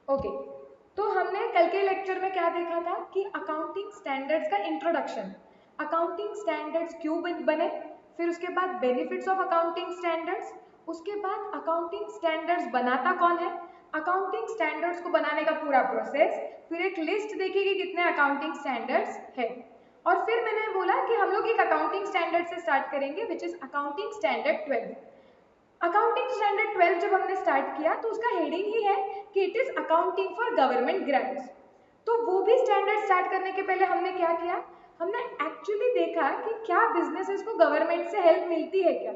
Okay, तो हमने कल के लेक्चर में क्या देखा था कि अकाउंटिंग स्टैंडर्ड्स का इंट्रोडक्शन, अकाउंटिंग स्टैंडर्ड्स क्यों बने, फिर उसके बाद बेनिफिट्स ऑफ अकाउंटिंग स्टैंडर्ड्स, उसके बाद अकाउंटिंग स्टैंडर्ड्स बनाता कौन है, अकाउंटिंग स्टैंडर्ड्स को बनाने का पूरा प्रोसेस, फिर एक लिस्ट देखी कि कितने अकाउंटिंग स्टैंडर्ड्स है, और फिर मैंने बोला कि हम लोग एक अकाउंटिंग स्टैंडर्ड से स्टार्ट करेंगे विच is accounting standard 12। Accounting standard 12 जब हमने स्टार्ट किया तो उसका हेडिंग ही है कि it is accounting for government grants. तो वो भी स्टैंडर्ड स्टार्ट करने के पहले हमने क्या किया, हमने एक्चुअली देखा कि क्या बिजनेसेस को गवर्नमेंट से हेल्प मिलती है क्या,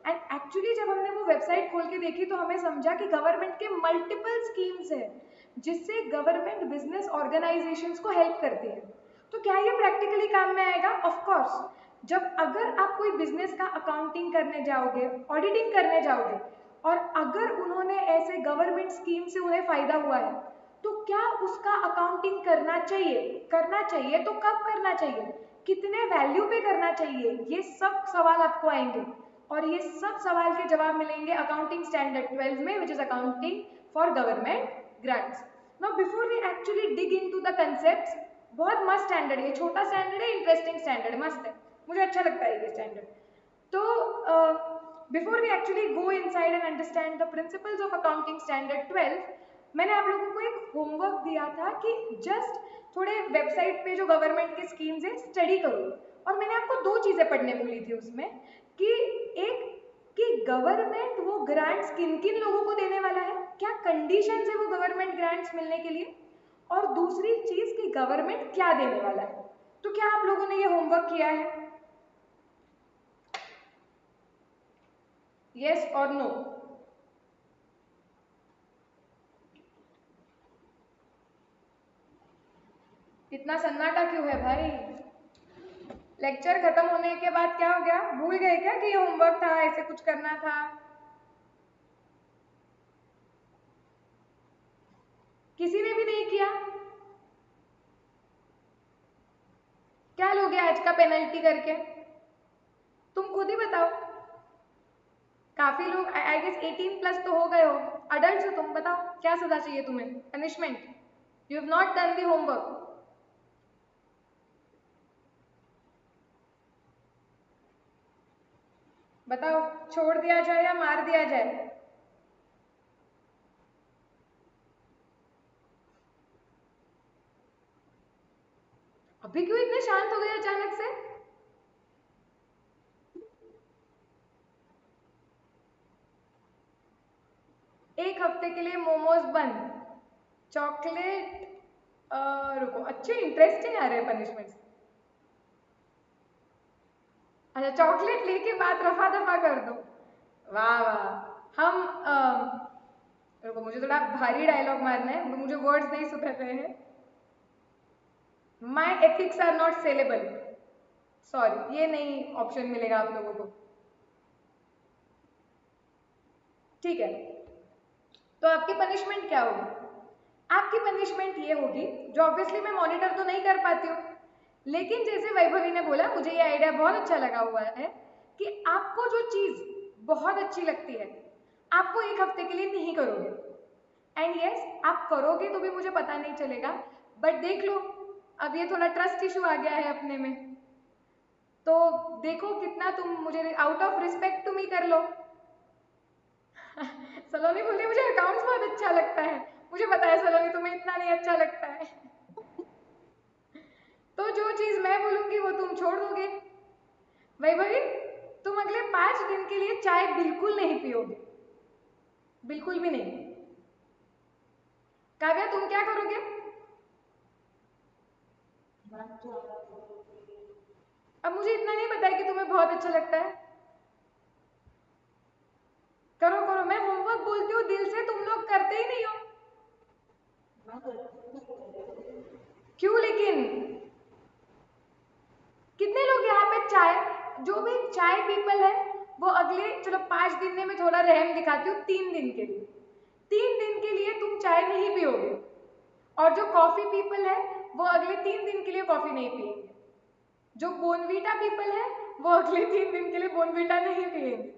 एंड एक्चुअली जब हमने वो वेबसाइट खोल के देखी तो हमें समझा कि गवर्नमेंट के मल्टीपल स्कीम्स है जिससे गवर्नमेंट बिजनेस ऑर्गेनाइजेशंस को हेल्प करती है। तो क्या ये प्रैक्टिकली काम में आएगा? Of course. जब अगर आप कोई बिजनेस का अकाउंटिंग करने जाओगे, ऑडिटिंग करने जाओगे, और अगर उन्होंने ऐसे गवर्नमेंट स्कीम से उन्हें फायदा हुआ है तो क्या उसका अकाउंटिंग करना चाहिए? करना चाहिए तो कब करना चाहिए, कितने वैल्यू पे करना चाहिए, ये सब सवाल आपको आएंगे और ये सब सवाल के जवाब मिलेंगे अकाउंटिंग स्टैंडर्ड 12 में which is accounting for government grants. Now before we actually dig into the concepts, बहुत मस्त स्टैंडर्ड है, छोटा स्टैंडर्ड है, इंटरेस्टिंग स्टैंडर्ड है, मस्त है, मुझे अच्छा लगता है ये स्टैंडर्ड। तो before we actually go inside and understand the principles of accounting standard 12, मैंने आप लोगों को एक होमवर्क दिया था कि जस्ट थोड़े वेबसाइट पे जो गवर्नमेंट की स्कीम्स है स्टडी करो, और मैंने आपको दो चीजें पढ़ने बोली थी उसमें कि एक कि गवर्नमेंट वो ग्रांट्स किन किन लोगों को देने वाला है, क्या कंडीशंस है वो गवर्नमेंट ग्रांट्स मिलने के लिए, और दूसरी चीज कि गवर्नमेंट क्या देने वाला है। तो क्या आप लोगों ने ये होमवर्क किया है? यस और नो? इतना सन्नाटा क्यों है भाई? लेक्चर खत्म होने के बाद क्या हो गया, भूल गए क्या कि ये होमवर्क था, ऐसे कुछ करना था? किसी ने भी नहीं किया? क्या लोगे आज का पेनल्टी करके? तुम खुद ही बताओ। काफी लोग आई गेस 18 प्लस तो हो गए हो, अडल्ट हो तुम, बताओ क्या सजा चाहिए तुम्हें, punishment? You have not done the homework. बताओ, छोड़ दिया जाए या मार दिया जाए? अभी क्यों इतने शांत हो गए अचानक से? एक हफ्ते के लिए मोमोज बंद, चॉकलेट, रुको, अच्छे इंटरेस्टिंग आ रहे हैं पनिशमेंट्स। अच्छा, चॉकलेट लेके बात रफा दफा कर दो, वाह वाह। हम रुको, मुझे थोड़ा भारी डायलॉग मारना है, मुझे वर्ड्स नहीं सुधर रहे हैं। My ethics are not saleable, sorry, ये नहीं ऑप्शन मिलेगा आप लोगों को। ठीक है, तो आपकी पनिशमेंट क्या होगी? आपकी पनिशमेंट ये होगी, जो ऑब्वियसली मैं मॉनिटर तो नहीं कर पाती हूँ, लेकिन जैसे वैभवी ने बोला, मुझे ये आइडिया बहुत अच्छा लगा हुआ है कि आपको जो चीज बहुत अच्छी लगती है आप वो एक हफ्ते के लिए नहीं करोगे, एंड यस आप करोगे तो भी मुझे पता नहीं चलेगा, बट देख लो, अब ये थोड़ा ट्रस्ट इशू आ गया है अपने में, तो देखो कितना तुम मुझे आउट ऑफ रिस्पेक्ट तुम ही कर लो। सलोनी बोल रही मुझे अकाउंट्स बहुत अच्छा लगता है, मुझे पता है सलोनी तुम्हें इतना नहीं अच्छा लगता है। तो जो चीज मैं बोलूंगी वो तुम छोड़ दोगे। वैभवी, तुम अगले 5 दिन के लिए चाय बिल्कुल नहीं पियोगे, बिल्कुल भी नहीं। काव्या, तुम क्या करोगे? अब मुझे इतना नहीं पता है कि तुम्हें बहुत अच्छा लगता है। करो करो, मैं होमवर्क बोलती हूँ दिल से, तुम लोग करते ही नहीं हो। क्यों लेकिन? कितने लोग यहाँ पे चाय, जो भी चाय पीपल है वो अगले, चलो 5 दिन में मैं थोड़ा रहम दिखाती हूँ, 3 दिन के लिए, 3 दिन के लिए तुम चाय नहीं पियोगे, और जो कॉफी पीपल है वो अगले 3 दिन के लिए कॉफी नहीं पिएंगे, जो बोनवीटा पीपल है वो अगले 3 दिन के लिए बोनवीटा नहीं पिएंगे।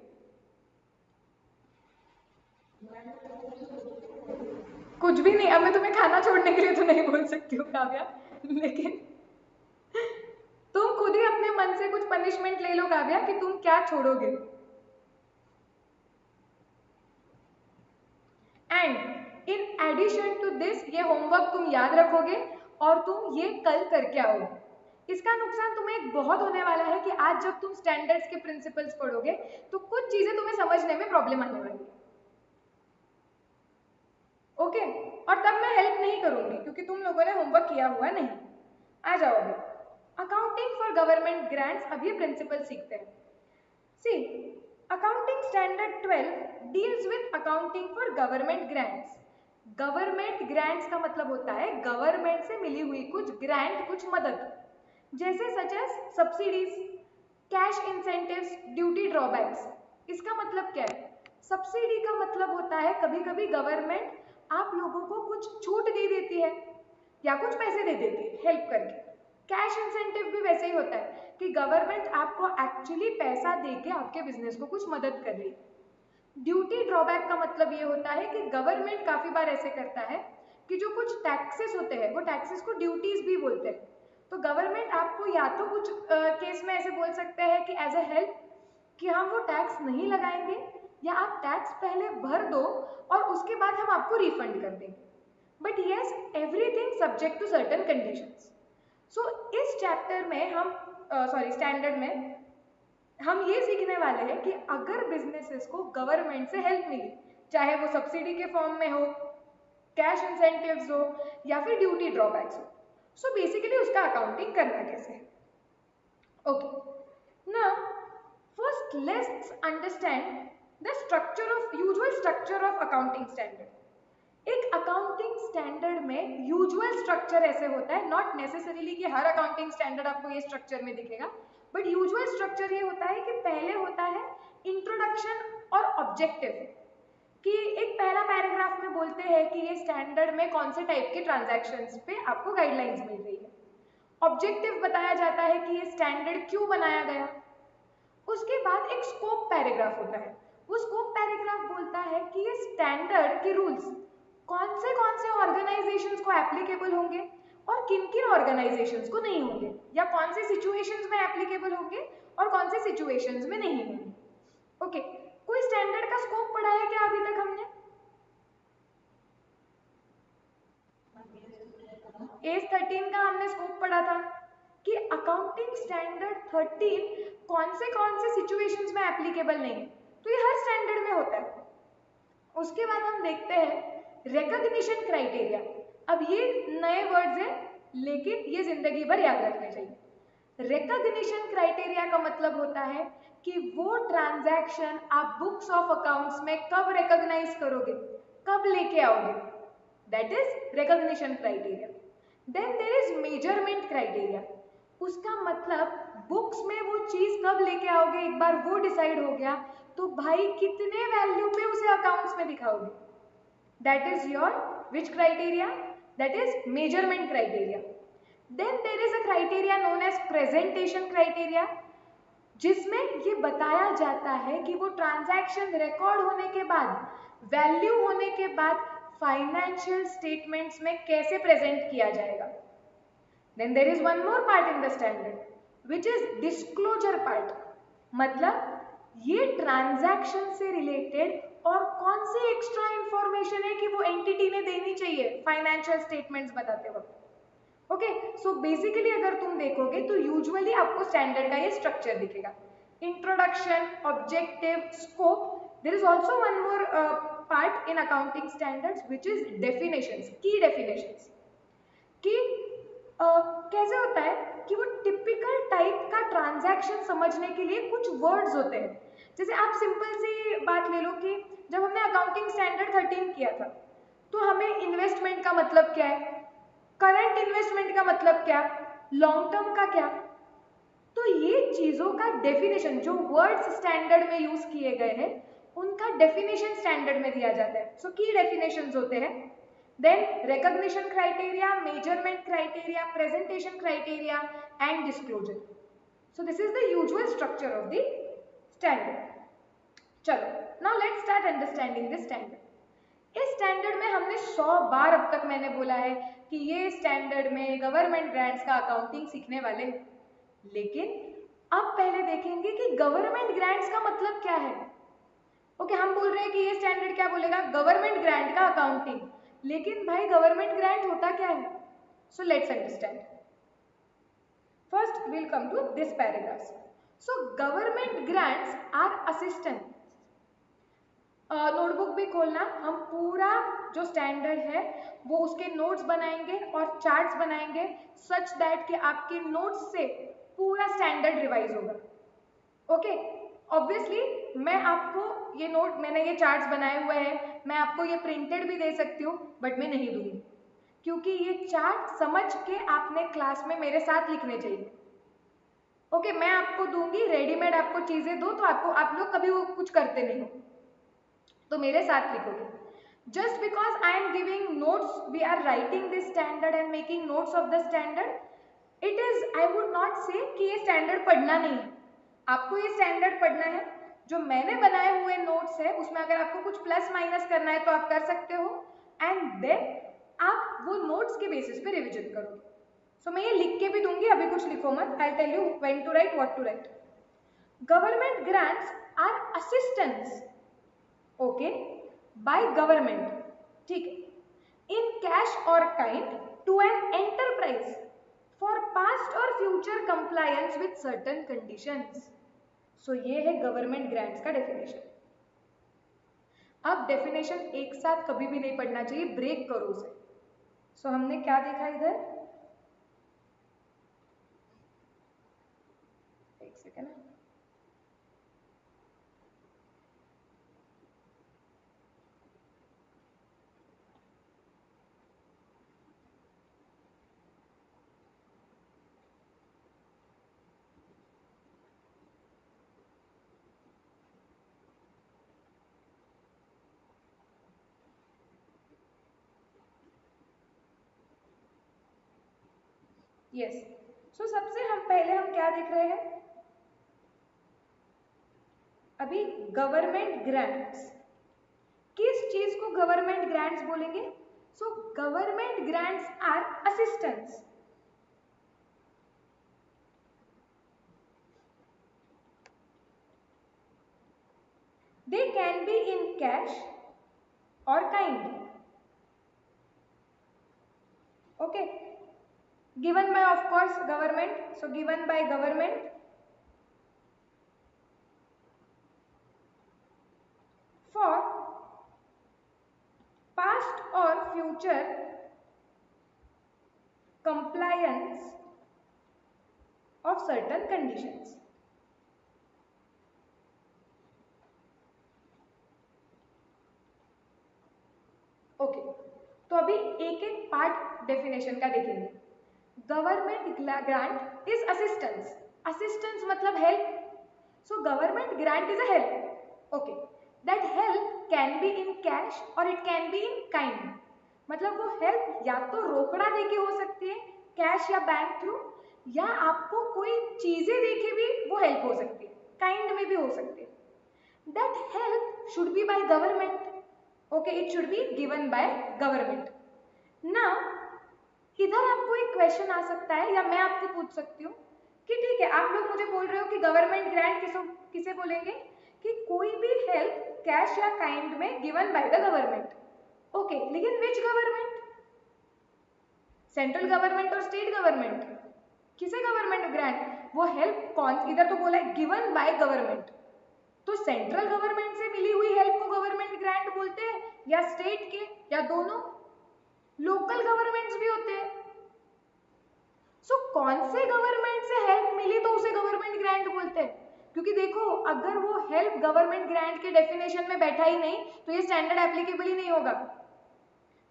कुछ भी नहीं, अब मैं तुम्हें खाना छोड़ने के लिए तो नहीं बोल सकती हूँ काव्या, लेकिन तुम खुद ही अपने मन से कुछ पनिशमेंट ले लो काव्या कि तुम क्या छोड़ोगे। And in addition to this ये होमवर्क तुम याद रखोगे और तुम ये कल करके आओगे। इसका नुकसान तुम्हें एक बहुत होने वाला है कि आज जब तुम स्टैंडर्ड्स के प्रिंसिपल्स पढ़ोगे तो कुछ चीजें तुम्हें समझने में प्रॉब्लम आने वाली है। ओके, और तब मैं हेल्प नहीं करूंगी क्योंकि तुम लोगों ने होमवर्क किया हुआ नहीं। आ जाओगे। अकाउंटिंग फॉर गवर्नमेंट ग्रांट्स, अब ये प्रिंसिपल सीखते हैं। See, accounting standard 12 deals with accounting for government grants. Government grants का मतलब होता है गवर्नमेंट से मिली हुई कुछ ग्रांट, कुछ मदद, जैसे such as subsidies, cash incentives, duty drawbacks. इसका मतलब क्या है? सब्सिडी का मतलब होता है कभी कभी गवर्नमेंट आप लोगों को कुछ छूट दे देती है या कुछ पैसे दे देती है हेल्प करके। कैश इंसेंटिव भी वैसे ही होता है कि गवर्नमेंट आपको एक्चुअली पैसा देके आपके बिजनेस को कुछ मदद कर रही है। ड्यूटी ड्रॉबैक का मतलब ये होता है कि गवर्नमेंट काफी बार ऐसे करता है कि जो कुछ टैक्सेस होते हैं, वो टैक्सेस को ड्यूटीज भी बोलते हैं। तो गवर्नमेंट आपको या तो कुछ केस में ऐसे बोल सकते हैं कि एज ए हेल्प कि हम वो टैक्स नहीं लगाएंगे या आप टैक्स पहले भर दो और उसके बाद हम आपको रिफंड कर देंगे। But yes, everything subject to certain conditions. So इस चैप्टर में हम स्टैंडर्ड में हम ये सीखने वाले हैं कि अगर बिजनेसेस को गवर्नमेंट से हेल्प मिली, चाहे वो सब्सिडी के फॉर्म में हो, कैश इंसेंटिव्स हो या फिर ड्यूटी ड्रॉबैक्स हो, सो बेसिकली उसका अकाउंटिंग करना कैसे है। Okay, now first let's understand the usual structure of accounting standard. एक अकाउंटिंग स्टैंडर्ड में यूजुअल स्ट्रक्चर ऐसे होता है, नॉट नेसेसरीली कि हर अकाउंटिंग स्टैंडर्ड आपको ये स्ट्रक्चर में दिखेगा, बट यूजुअल स्ट्रक्चर ये होता है कि पहले होता है इंट्रोडक्शन और ऑब्जेक्टिव, कि एक पहला पैराग्राफ में बोलते हैं कि ये स्टैंडर्ड में कौन से टाइप के ट्रांजैक्शंस पे आपको गाइडलाइंस मिल रही है। ऑब्जेक्टिव बताया जाता है कि ये स्टैंडर्ड क्यों बनाया गया। उसके बाद एक स्कोप पैराग्राफ होता है। वो स्कोप पैराग्राफ बोलता है कि ये स्टैंडर्ड के रूल्स कौन से ऑर्गेनाइजेशंस को एप्लीकेबल होंगे और किन किन ऑर्गेनाइजेशंस को नहीं होंगे, या कौन से सिचुएशंस में एप्लीकेबल होंगे और कौन से सिचुएशंस में नहीं होंगे। ओके, कोई स्टैंडर्ड का स्कोप पढ़ा है क्या अभी तक हमने? एज 13 का हमने स्कोप पढ़ा था कि अकाउंटिंग स्टैंडर्ड 13 कौन से सिचुएशंस में एप्लीकेबल नहीं है, तो ये हर स्टैंडर्ड में होता है। उसके बाद हम देखते हैं रिकॉग्निशन क्राइटेरिया। अब ये नए वर्ड्स हैं लेकिन ये जिंदगी भर याद रखने चाहिए। रिकॉग्निशन क्राइटेरिया का मतलब होता है कि वो ट्रांजैक्शन आप बुक्स ऑफ अकाउंट्स में कब रिकॉग्नाइज करोगे, कब लेके आओगे, that is recognition criteria. Then there is measurement criteria. उसका मतलब बुक्स में वो चीज कब लेके आओगे, एक बार वो डिसाइड हो गया तो भाई कितने वैल्यू पे उसे अकाउंट्स में दिखाओगे, that is your which criteria, that is measurement criteria. Then there is a criteria known as presentation criteria, जिसमें ये बताया जाता है कि वो ट्रांजैक्शन रिकॉर्ड होने के बाद, वैल्यू होने के बाद फाइनेंशियल स्टेटमेंट्स में कैसे प्रेजेंट किया जाएगा। Then there is one more part in the standard, which is disclosure part. मतलब ये ट्रांजैक्शन से रिलेटेड और कौन सी एक्स्ट्रा इंफॉर्मेशन है कि वो एंटिटी ने देनी चाहिए फाइनेंशियल स्टेटमेंट्स बताते वक्त। ओके, सो बेसिकली अगर तुम देखोगे तो यूजुअली आपको स्टैंडर्ड का ये स्ट्रक्चर दिखेगा, introduction, objective, scope. There is also one more part in accounting standards which is definitions, key definitions. कि कैसे होता है कि वो टिपिकल टाइप का ट्रांजैक्शन समझने के लिए कुछ वर्ड्स होते हैं। जैसे आप सिंपल सी बात ले लो कि जब हमने अकाउंटिंग स्टैंडर्ड 13 किया था तो हमें इन्वेस्टमेंट का मतलब क्या है, करंट इन्वेस्टमेंट का मतलब क्या, लॉन्ग टर्म का क्या, तो ये चीजों का डेफिनेशन, जो वर्ड्स स्टैंडर्ड में यूज किए गए हैं उनका डेफिनेशन स्टैंडर्ड में दिया जाता है। सो की डेफिनेशंस होते हैं, then recognition criteria, measurement criteria, presentation criteria and disclosure. So this is the usual structure of the standard. Chalo, now let's start understanding this standard. इस स्टैंडर्ड में हमने 100 बार अब तक मैंने बोला है कि ये स्टैंडर्ड में गवर्नमेंट ग्रांट्स का अकाउंटिंग सीखने वाले, लेकिन अब पहले देखेंगे कि गवर्नमेंट ग्रांट्स का मतलब क्या है। ओके, हम बोल रहे हैं कि ये स्टैंडर्ड क्या बोलेगा, गवर्नमेंट ग्रांट का अकाउंटिंग, लेकिन भाई गवर्नमेंट ग्रांट होता क्या है? So let's understand. First we'll come to this paragraph. So government grants are assistance. Notebook भी खोलना, हम पूरा जो स्टैंडर्ड है वो उसके नोट्स बनाएंगे और चार्ट्स बनाएंगे सच दैट कि आपके नोट्स से पूरा स्टैंडर्ड रिवाइज होगा। ओके, ऑब्वियसली मैं आपको ये नोट, मैंने ये चार्ट्स बनाए हुए हैं, मैं आपको ये प्रिंटेड भी दे सकती हूँ, बट मैं नहीं दूंगी क्योंकि ये चार्ट समझ के आपने क्लास में मेरे साथ लिखने चाहिए। ओके, मैं आपको दूंगी रेडीमेड, आपको चीजें दो तो आपको, आप लोग कभी वो कुछ करते नहीं हो, तो मेरे साथ लिखोगे। Just because I am giving notes, we are writing this standard and making notes of the standard, it is, I would not say कि ये स्टैंडर्ड पढ़ना नहीं है। आपको ये स्टैंडर्ड पढ़ना है, जो मैंने बनाए हुए नोट्स है उसमें अगर आपको कुछ प्लस माइनस करना है तो आप कर सकते हो, एंड देन आप वो नोट्स के बेसिस पे रिविजन करोगे। सो मैं ये लिख के भी दूंगी, अभी कुछ लिखो मत, I tell you when to write, what to write. Government grants are assistance, okay, by government, ठीक है, in cash or kind to an enterprise for past or future compliance with certain conditions. So ये है government grants का definition. अब definition एक साथ कभी भी नहीं पढ़ना चाहिए, ब्रेक करो उसे। सो हमने क्या देखा इधर, एक सेकेंड, यस। सो सबसे हम पहले हम क्या देख रहे हैं अभी, गवर्नमेंट ग्रांट्स। किस चीज को गवर्नमेंट ग्रांट्स बोलेंगे? So government grants are assistance. They can be in cash or kind. Okay. Given by, of course, government. So given by government for past or future compliance of certain conditions. Okay, तो अभी एक एक part definition का देखेंगे। Government grant is assistance, assistance मतलब help, so government grant is a help. Okay, that help can be in cash or it can be in kind, मतलब वो help या तो रोकड़ा देके हो सकती है कैश या बैंक थ्रू, या आपको कोई चीजें देके भी वो हेल्प हो सकती है, काइंड में भी हो सकती है। That help should be bye government, okay, it should be given by government. Now इधर आपको एक क्वेश्चन आ सकता है, या मैं आपको पूछ सकती हूँ कि ठीक है, आप लोग मुझे बोल रहे हो कि गवर्नमेंट ग्रांट किसे बोलेंगे, कि कोई भी हेल्प कैश या काइंड में given by the government. Okay, लेकिन विच गवर्नमेंट? सेंट्रल गवर्नमेंट और स्टेट गवर्नमेंट? किसे गवर्नमेंट ग्रांट, वो हेल्प कौन, इधर तो बोला है गिवन बाय गवर्नमेंट, तो सेंट्रल गवर्नमेंट से मिली हुई हेल्प को गवर्नमेंट ग्रांट बोलते हैं, या स्टेट के, या दोनों? लोकल गवर्नमेंट्स भी होते हैं। सो कौन से गवर्नमेंट से हेल्प मिली तो उसे गवर्नमेंट ग्रांट बोलते हैं, क्योंकि देखो अगर वो हेल्प गवर्नमेंट ग्रांट के डेफिनेशन में बैठा ही नहीं तो ये स्टैंडर्ड एप्लीकेबल ही नहीं होगा।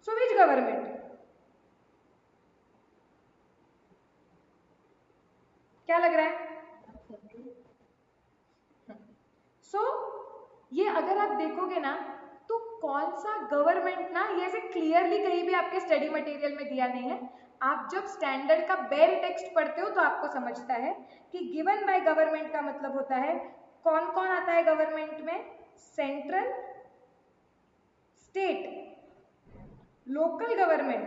सो विच गवर्नमेंट? क्या लग रहा है? सो ये अगर आप देखोगे ना तो कौन सा गवर्नमेंट ना, ये ऐसे क्लियरली कहीं भी आपके स्टडी मटेरियल में दिया नहीं है। आप जब स्टैंडर्ड का बेर टेक्स्ट पढ़ते हो तो आपको समझता है कि गिवन बाय गवर्नमेंट का मतलब होता है कौन कौन आता है गवर्नमेंट में, central, state local government,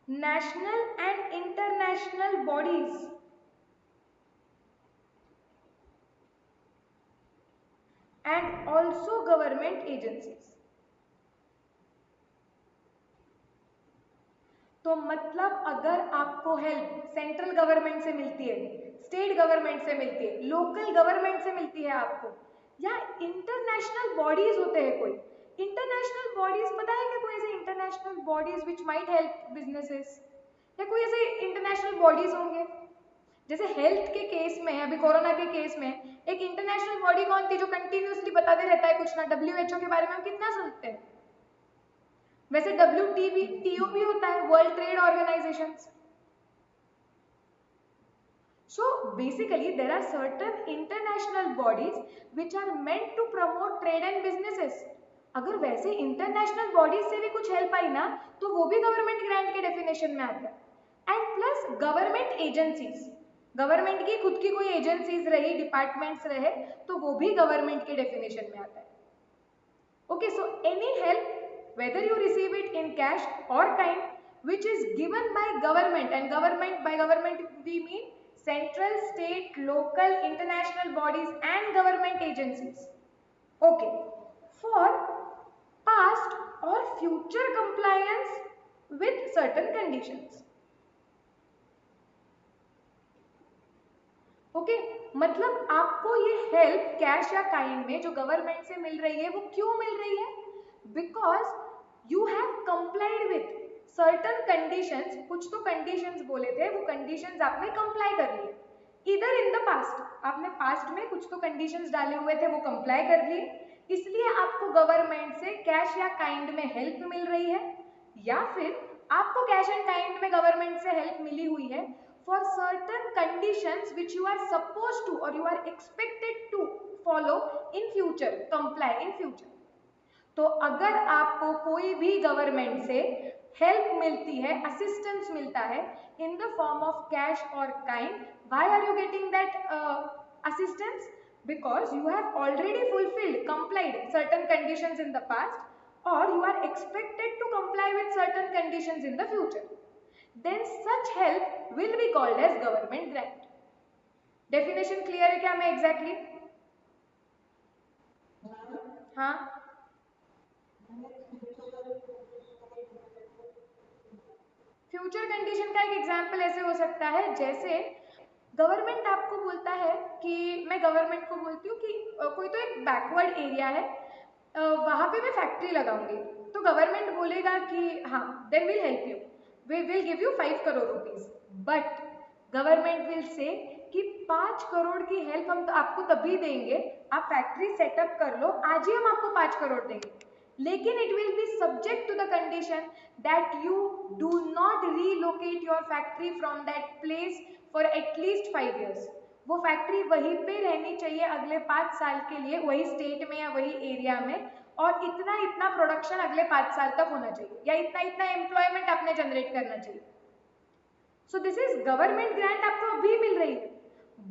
national and international bodies, and also government agencies. तो मतलब अगर आपको हेल्प सेंट्रल गवर्नमेंट से मिलती है, स्टेट गवर्नमेंट से मिलती है, लोकल गवर्नमेंट से मिलती है आपको, या इंटरनेशनल बॉडीज होते हैं कोई इंटरनेशनल बॉडीज, पता है कि कोई ऐसे international bodies which might help businesses, या कोई ऐसे इंटरनेशनल बॉडीज होंगे जैसे हेल्थ के केस में, अभी कोरोना के केस में एक इंटरनेशनल बॉडी कौन थी जो कंटिन्यूसली बताते रहता है कुछ ना, WHO के बारे में हम कितना सुनते हैं। वैसे WTO भी होता है, world trade organisation. So basically there are certain international bodies which are meant to promote trade and businesses. अगर वैसे इंटरनेशनल बॉडीज से भी कुछ हेल्प आई ना तो वो भी गवर्नमेंट ग्रांट के डेफिनेशन में आता है। And plus government agencies, government की खुद की कोई एजेंसीज रही, डिपार्टमेंट्स रहे, तो वो भी गवर्नमेंट के डेफिनेशन में आता है। Okay, so any help whether you receive it in cash or kind which is given by government, and government, by government we mean central, state, local, international bodies and government agencies. Okay, for past or future compliance with certain conditions. Okay मतलब आपको ये help cash या kind में जो government से मिल रही है वो क्यों मिल रही है? Because you have complied with certain conditions, कुछ तो कंडीशंस बोले थे, वो कंडीशंस आपने कंप्लाई कर लिए, इधर इन द पास्ट, आपने पास्ट में कुछ तो कंडीशंस डाले हुए थे वो कंप्लाई कर लिए, इसलिए आपको गवर्नमेंट से कैश या काइंड में हेल्प मिल रही है, या फिर आपको कैश एंड काइंड में गवर्नमेंट से हेल्प मिली हुई है for certain conditions which you are supposed to or you are expected to follow in future, comply in future. तो अगर आपको कोई भी गवर्नमेंट से हेल्प मिलती है, असिस्टेंस मिलता है in the form of cash or kind, why are you getting that assistance? Because you have already fulfilled, complied certain conditions in the past or you are expected to comply with certain conditions in the future. Then such help will be called as government grant. Definition clear है क्या? मैं exactly हाँ future condition का एक example ऐसे हो सकता है जैसे गवर्नमेंट आपको बोलता है कि, मैं गवर्नमेंट को बोलती हूँ कि कोई तो एक बैकवर्ड एरिया है, वहाँ पे मैं फैक्ट्री लगाऊंगी, तो गवर्नमेंट बोलेगा कि हाँ then will help you, we will give you 5 crore rupees, but government will say कि 5 करोड़ की हेल्प हम तो आपको तभी देंगे, आप फैक्ट्री सेटअप कर लो, आज ही हम आपको 5 करोड़ देंगे, लेकिन it will be subject to the condition that you do not relocate your factory from that place for at least 5 years. वो फैक्ट्री वहीं पे रहनी चाहिए अगले 5 साल के लिए, वही स्टेट में या वही एरिया में, और इतना इतना प्रोडक्शन अगले 5 साल तक होना चाहिए, या इतना इतना एम्प्लॉयमेंट आपने जनरेट करना चाहिए. सो दिस इज गवर्नमेंट ग्रांट आपको अभी मिल रही है,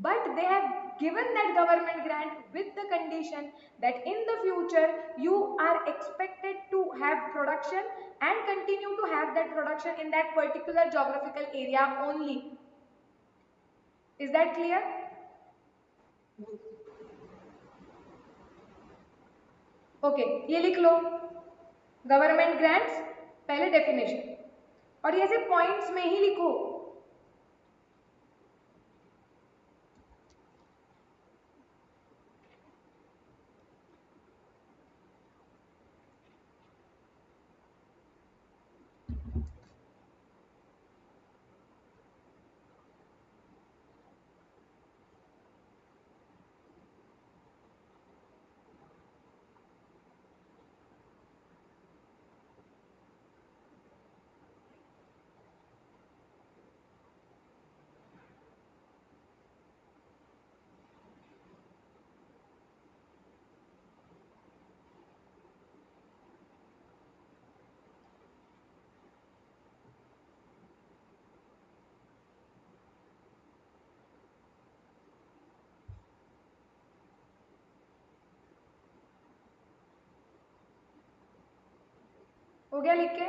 but they have given that government grant with the condition that in the future you are expected to have production and continue to have that production in that particular geographical area only. Is that clear? Okay ये लिख लो, government grants पहले definition, और ये ऐसे points में ही लिखो. हो गया लिख के?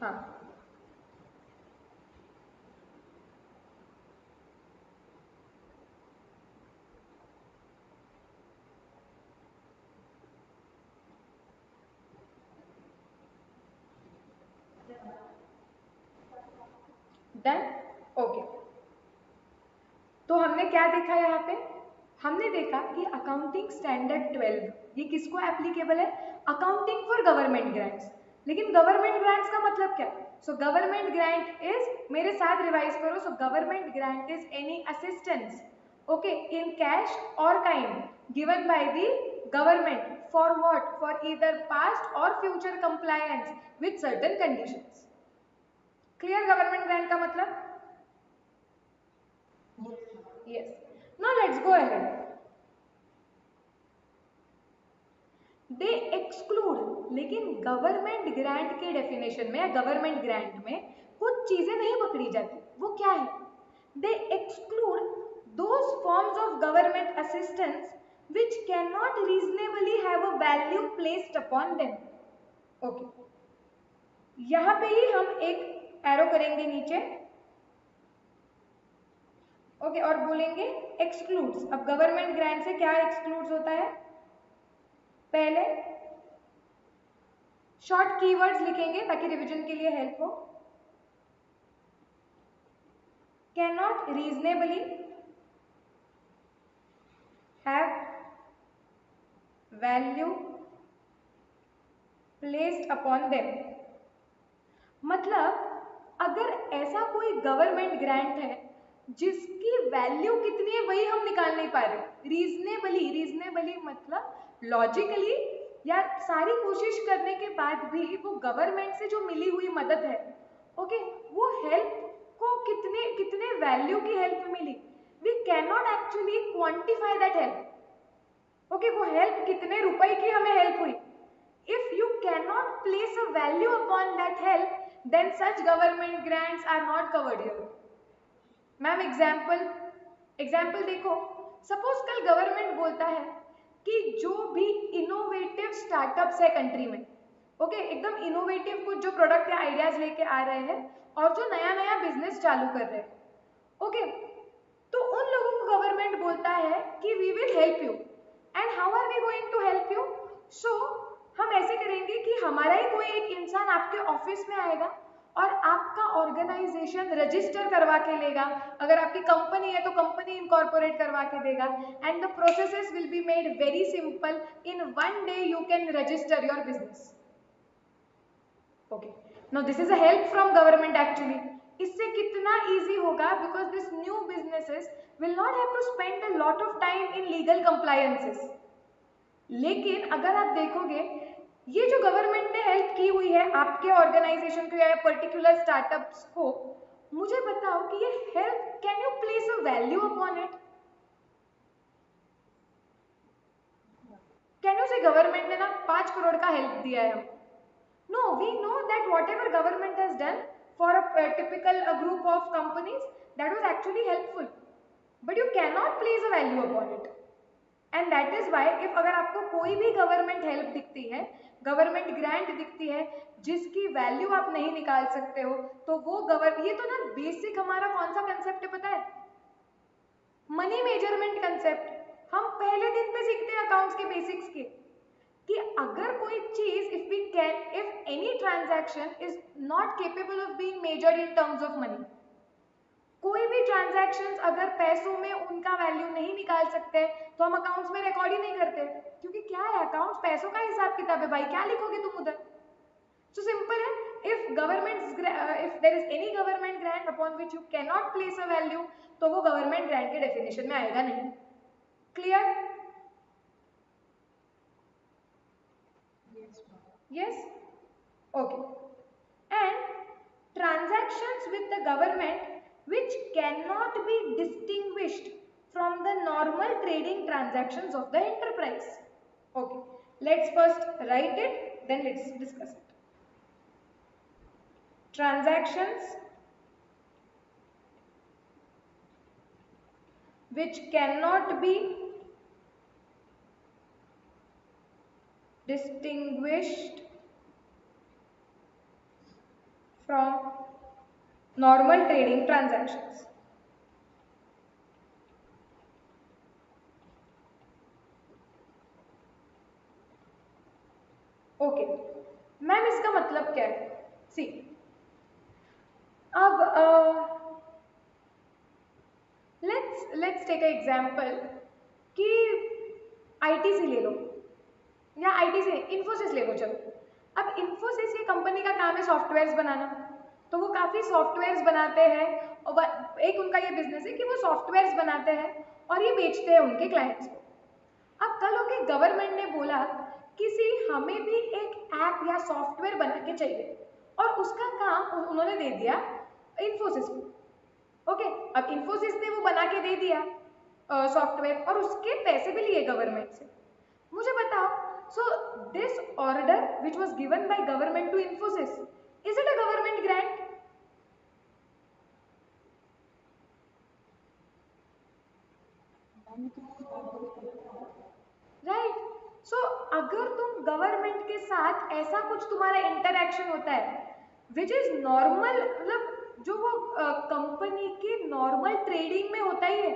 हाँ, डन, ओके। तो हमने क्या देखा यहाँ पे? हमने देखा कि अकाउंटिंग स्टैंडर्ड 12 ये किसको एप्लीकेबल है? Accounting for government grants. लेकिन गवर्नमेंट ग्रांट्स का मतलब क्या? सो गवर्नमेंट ग्रांट इज, मेरे साथ रिवाइज करो, so government grant is any assistance okay in cash or kind given by the government for what? For either past or future compliance with certain conditions. Clear government grant का मतलब? Yes. Now let's go ahead. They exclude, लेकिन government grant के definition में या government grant में कुछ चीजें नहीं पकड़ी जाती। वो क्या है? They exclude those forms of government assistance which cannot reasonably have a value placed upon them. Okay. यहाँ पे ही हम एक एरो करेंगे नीचे, ओके, और बोलेंगे एक्सक्लूड्स। अब गवर्नमेंट ग्रांट से क्या एक्सक्लूड्स होता है? पहले शॉर्ट कीवर्ड्स लिखेंगे ताकि रिवीजन के लिए हेल्प हो। Can not reasonably have value placed upon them. मतलब अगर ऐसा कोई गवर्नमेंट ग्रांट है जिसकी वैल्यू कितनी है वही हम निकाल नहीं पा रहे। रीजनेबली, रीजनेबली मतलब लॉजिकली या सारी कोशिश करने के बाद भी वो गवर्नमेंट से जो मिली हुई मदद है, ओके, वो हेल्प को कितने कितने वैल्यू की हेल्प मिली, we can not actually quantify that help. Okay, वो हेल्प कितने रुपए की हमें हेल्प हुई। If you cannot place a value upon that help, then such government grants are not covered here. Ma'am example देखो, suppose कल government बोलता है कि जो भी इनोवेटिव स्टार्टअप्स है कंट्री में, ओके, एकदम इनोवेटिव कुछ जो प्रोडक्ट या आइडियाज लेके आ रहे हैं और जो नया नया बिजनेस चालू कर रहे हैं, ओके, तो उन लोगों को गवर्नमेंट बोलता है कि we will help you. And how are we going to help you? So हम ऐसे करेंगे कि हमारा ही कोई एक इंसान आपके ऑफिस में आएगा और आपका ऑर्गेनाइजेशन रजिस्टर करवा के लेगा। अगर आपकी कंपनी है तो कंपनी इनकॉर्पोरेट करवा के देगा। And the processes will be made very simple. In 1 day you can register your business. Okay, now this is a help from government actually. इससे कितना इजी होगा, because this new businesses will not have to spend a lot of time in legal compliances. लेकिन अगर आप देखोगे ये जो government ने हेल्प की हुई है आपके ऑर्गेनाइजेशन को या पर्टिकुलर स्टार्टअप्स को, मुझे बताओ कि ये help, can you place a value upon it? Can you say government ने ना 5 करोड़ का हेल्प दिया है? No, we know that whatever government has done for a typical group of companies, that was actually helpful, but you can not place a value upon it. And that is why if अगर आपको कोई भी government help दिखती है, government grant दिखती है जिसकी value आप नहीं निकाल सकते हो, तो वो ये तो ना बेसिक हमारा कौन सा कंसेप्ट है पता है? Money measurement concept. हम पहले दिन पे सीखते हैं अकाउंट्स के बेसिक्स के, कि अगर कोई चीज, if any transaction is not capable of being measured in terms of money, कोई भी ट्रांजैक्शंस अगर पैसों में उनका वैल्यू नहीं निकाल सकते तो हम अकाउंट्स में रिकॉर्ड ही नहीं करते, क्योंकि क्या है, अकाउंट्स पैसों का हिसाब किताब है भाई, क्या लिखोगे तुम उधर? सो सिंपल है, if there is any government grant upon which you can not place a value, तो वो गवर्नमेंट ग्रांट के डेफिनेशन में आएगा नहीं। Clear? Yes, okay. And transactions with the government which cannot be distinguished from the normal trading transactions of the enterprise. Okay, let's first write it, then let's discuss it. Transactions which cannot be distinguished from normal trading transactions. Okay ma'am, इसका मतलब क्या है? सी, अब let's take a example कि ITC ले लो, या ITC Infosys ले लो, चलो। अब इंफोसिस की कंपनी का काम है सॉफ्टवेयर्स बनाना, तो वो काफ़ी सॉफ्टवेयर्स बनाते हैं, और एक उनका ये बिजनेस है कि वो सॉफ्टवेयर्स बनाते हैं और ये बेचते हैं उनके क्लाइंट्स को। अब कल होके गवर्नमेंट ने बोला किसी हमें भी एक ऐप या सॉफ्टवेयर बना के चाहिए, और उसका काम उन्होंने दे दिया इंफोसिस को। ओके, अब इंफोसिस ने वो बना के दे दिया सॉफ्टवेयर, और उसके पैसे भी लिए गवर्नमेंट से। मुझे बताओ, so this order which was given by government to Infosys, is it a government grant? Right. So अगर तुम गवर्नमेंट के साथ ऐसा कुछ तुम्हारा इंटरेक्शन होता है विच इज नॉर्मल, मतलब जो वो कंपनी के नॉर्मल ट्रेडिंग में होता ही है,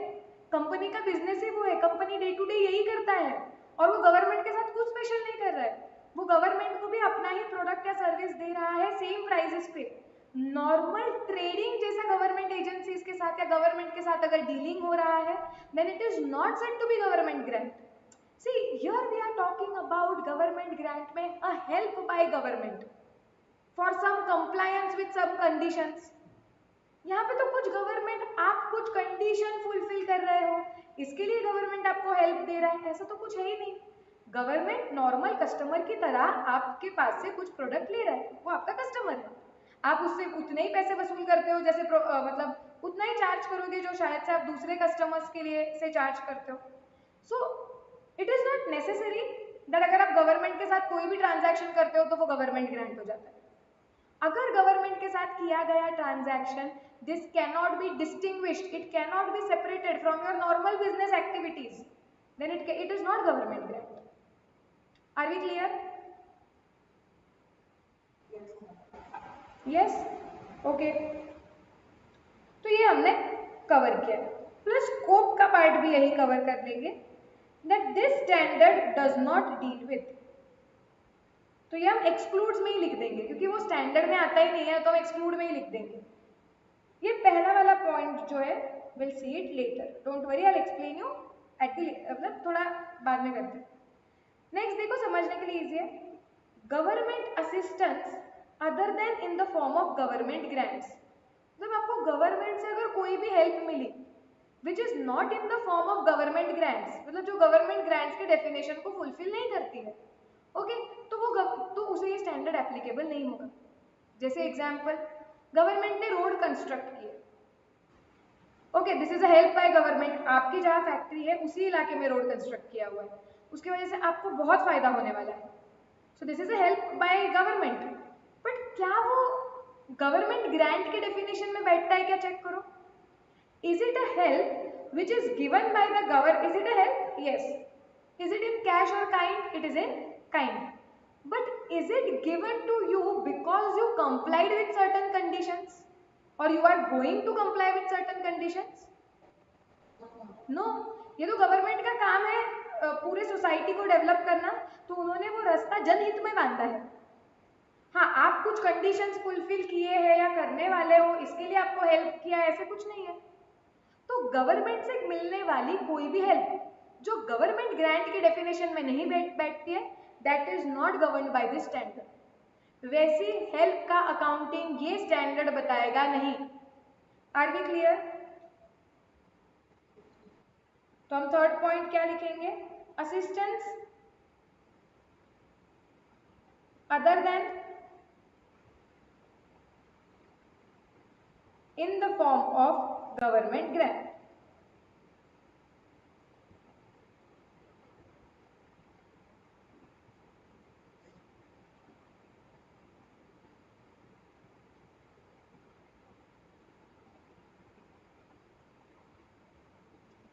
कंपनी का बिजनेस ही वो है, कंपनी डे टू डे यही करता है, और वो गवर्नमेंट के साथ कुछ स्पेशल नहीं कर रहा है, वो गवर्नमेंट को भी अपना ही प्रोडक्ट या सर्विस दे रहा है सेम प्राइसेस पे। नॉर्मल ट्रेडिंग जैसा गवर्नमेंट एजेंसीज के साथ या गवर्नमेंट के साथ अगर डीलिंग हो रहा है, then it is not said to be government grant. See, here we are talking about government grant में a help by government for some compliance with some conditions। यहाँ पे तो कुछ गवर्नमेंट, आप कुछ कंडीशन फुलफिल कर रहे हो, इसके लिए गवर्नमेंट आपको हेल्प दे रहा है, ऐसा तो कुछ है ही नहीं। गवर्नमेंट नॉर्मल कस्टमर की तरह आपके पास से कुछ प्रोडक्ट ले रहा है, वो आपका कस्टमर है, आप उससे उतने ही पैसे वसूल करते हो जैसे मतलब उतना ही चार्ज करोगे जो शायद से आप दूसरे कस्टमर्स के लिए से चार्ज करते हो। सो it is not necessary that अगर आप गवर्नमेंट के साथ कोई भी ट्रांजैक्शन करते हो तो वो गवर्नमेंट ग्रांट हो जाता है। अगर गवर्नमेंट के साथ किया गया transaction, this can not be distinguished, it can not be separated from your normal business activities, then it is not government grant. Are we clear? Yes, okay. तो ये हमने कवर किया, प्लस स्कोप का part भी यही cover कर लेंगे, that this standard does not deal with. तो ये हम एक्सक्लूड्स में ही लिख देंगे क्योंकि वो स्टैंडर्ड में आता ही नहीं है, तो हम एक्सक्लूड में ही लिख देंगे। ये पहला वाला पॉइंट जो है, will see it later, don't worry, I will explain you at the, मतलब थोड़ा बाद में करते हैं। नेक्स्ट देखो, समझने के लिए इजी है, government assistance other than in the form of government grants. जब आपको गवर्नमेंट से अगर कोई भी हेल्प मिली which is not in the form of government grants, मतलब जो गवर्नमेंट ग्रांट्स के डेफिनेशन को फुलफिल नहीं करती है, ओके, तो उसे ये स्टैंडर्ड एप्लीकेबल नहीं होगा। जैसे एग्जांपल, गवर्नमेंट ने रोड कंस्ट्रक्ट किया, okay, this is a help by government, आपकी जहाँ फैक्ट्री है उसी इलाके में रोड कंस्ट्रक्ट किया हुआ है, उसकी वजह से आपको बहुत फायदा होने वाला है, सो this is a help by government. But क्या वो गवर्नमेंट ग्रांट के डेफिनेशन में बैठता है क्या? चेक करो, is it a help which is given by the government? Is it a help? Yes. Is it in cash or kind? It is in kind. But is it given to you because you complied with certain conditions, or you are going to comply with certain conditions? No. ये तो government का काम है पूरे society को develop करना, तो उन्होंने वो रास्ता जनहित में बांधा है। हाँ, आप कुछ कंडीशंस फुलफिल किए हैं या करने वाले हो, इसके लिए आपको हेल्प किया है, ऐसे कुछ नहीं है। तो गवर्नमेंट से मिलने वाली कोई भी हेल्प जो गवर्नमेंट ग्रांट की डेफिनेशन में नहीं बैठती है, that is not governed by this standard. वैसी हेल्प का अकाउंटिंग ये स्टैंडर्ड बताएगा नहीं। Are we clear? तो हम थर्ड पॉइंट क्या लिखेंगे? Assistance other than in the form of government grant।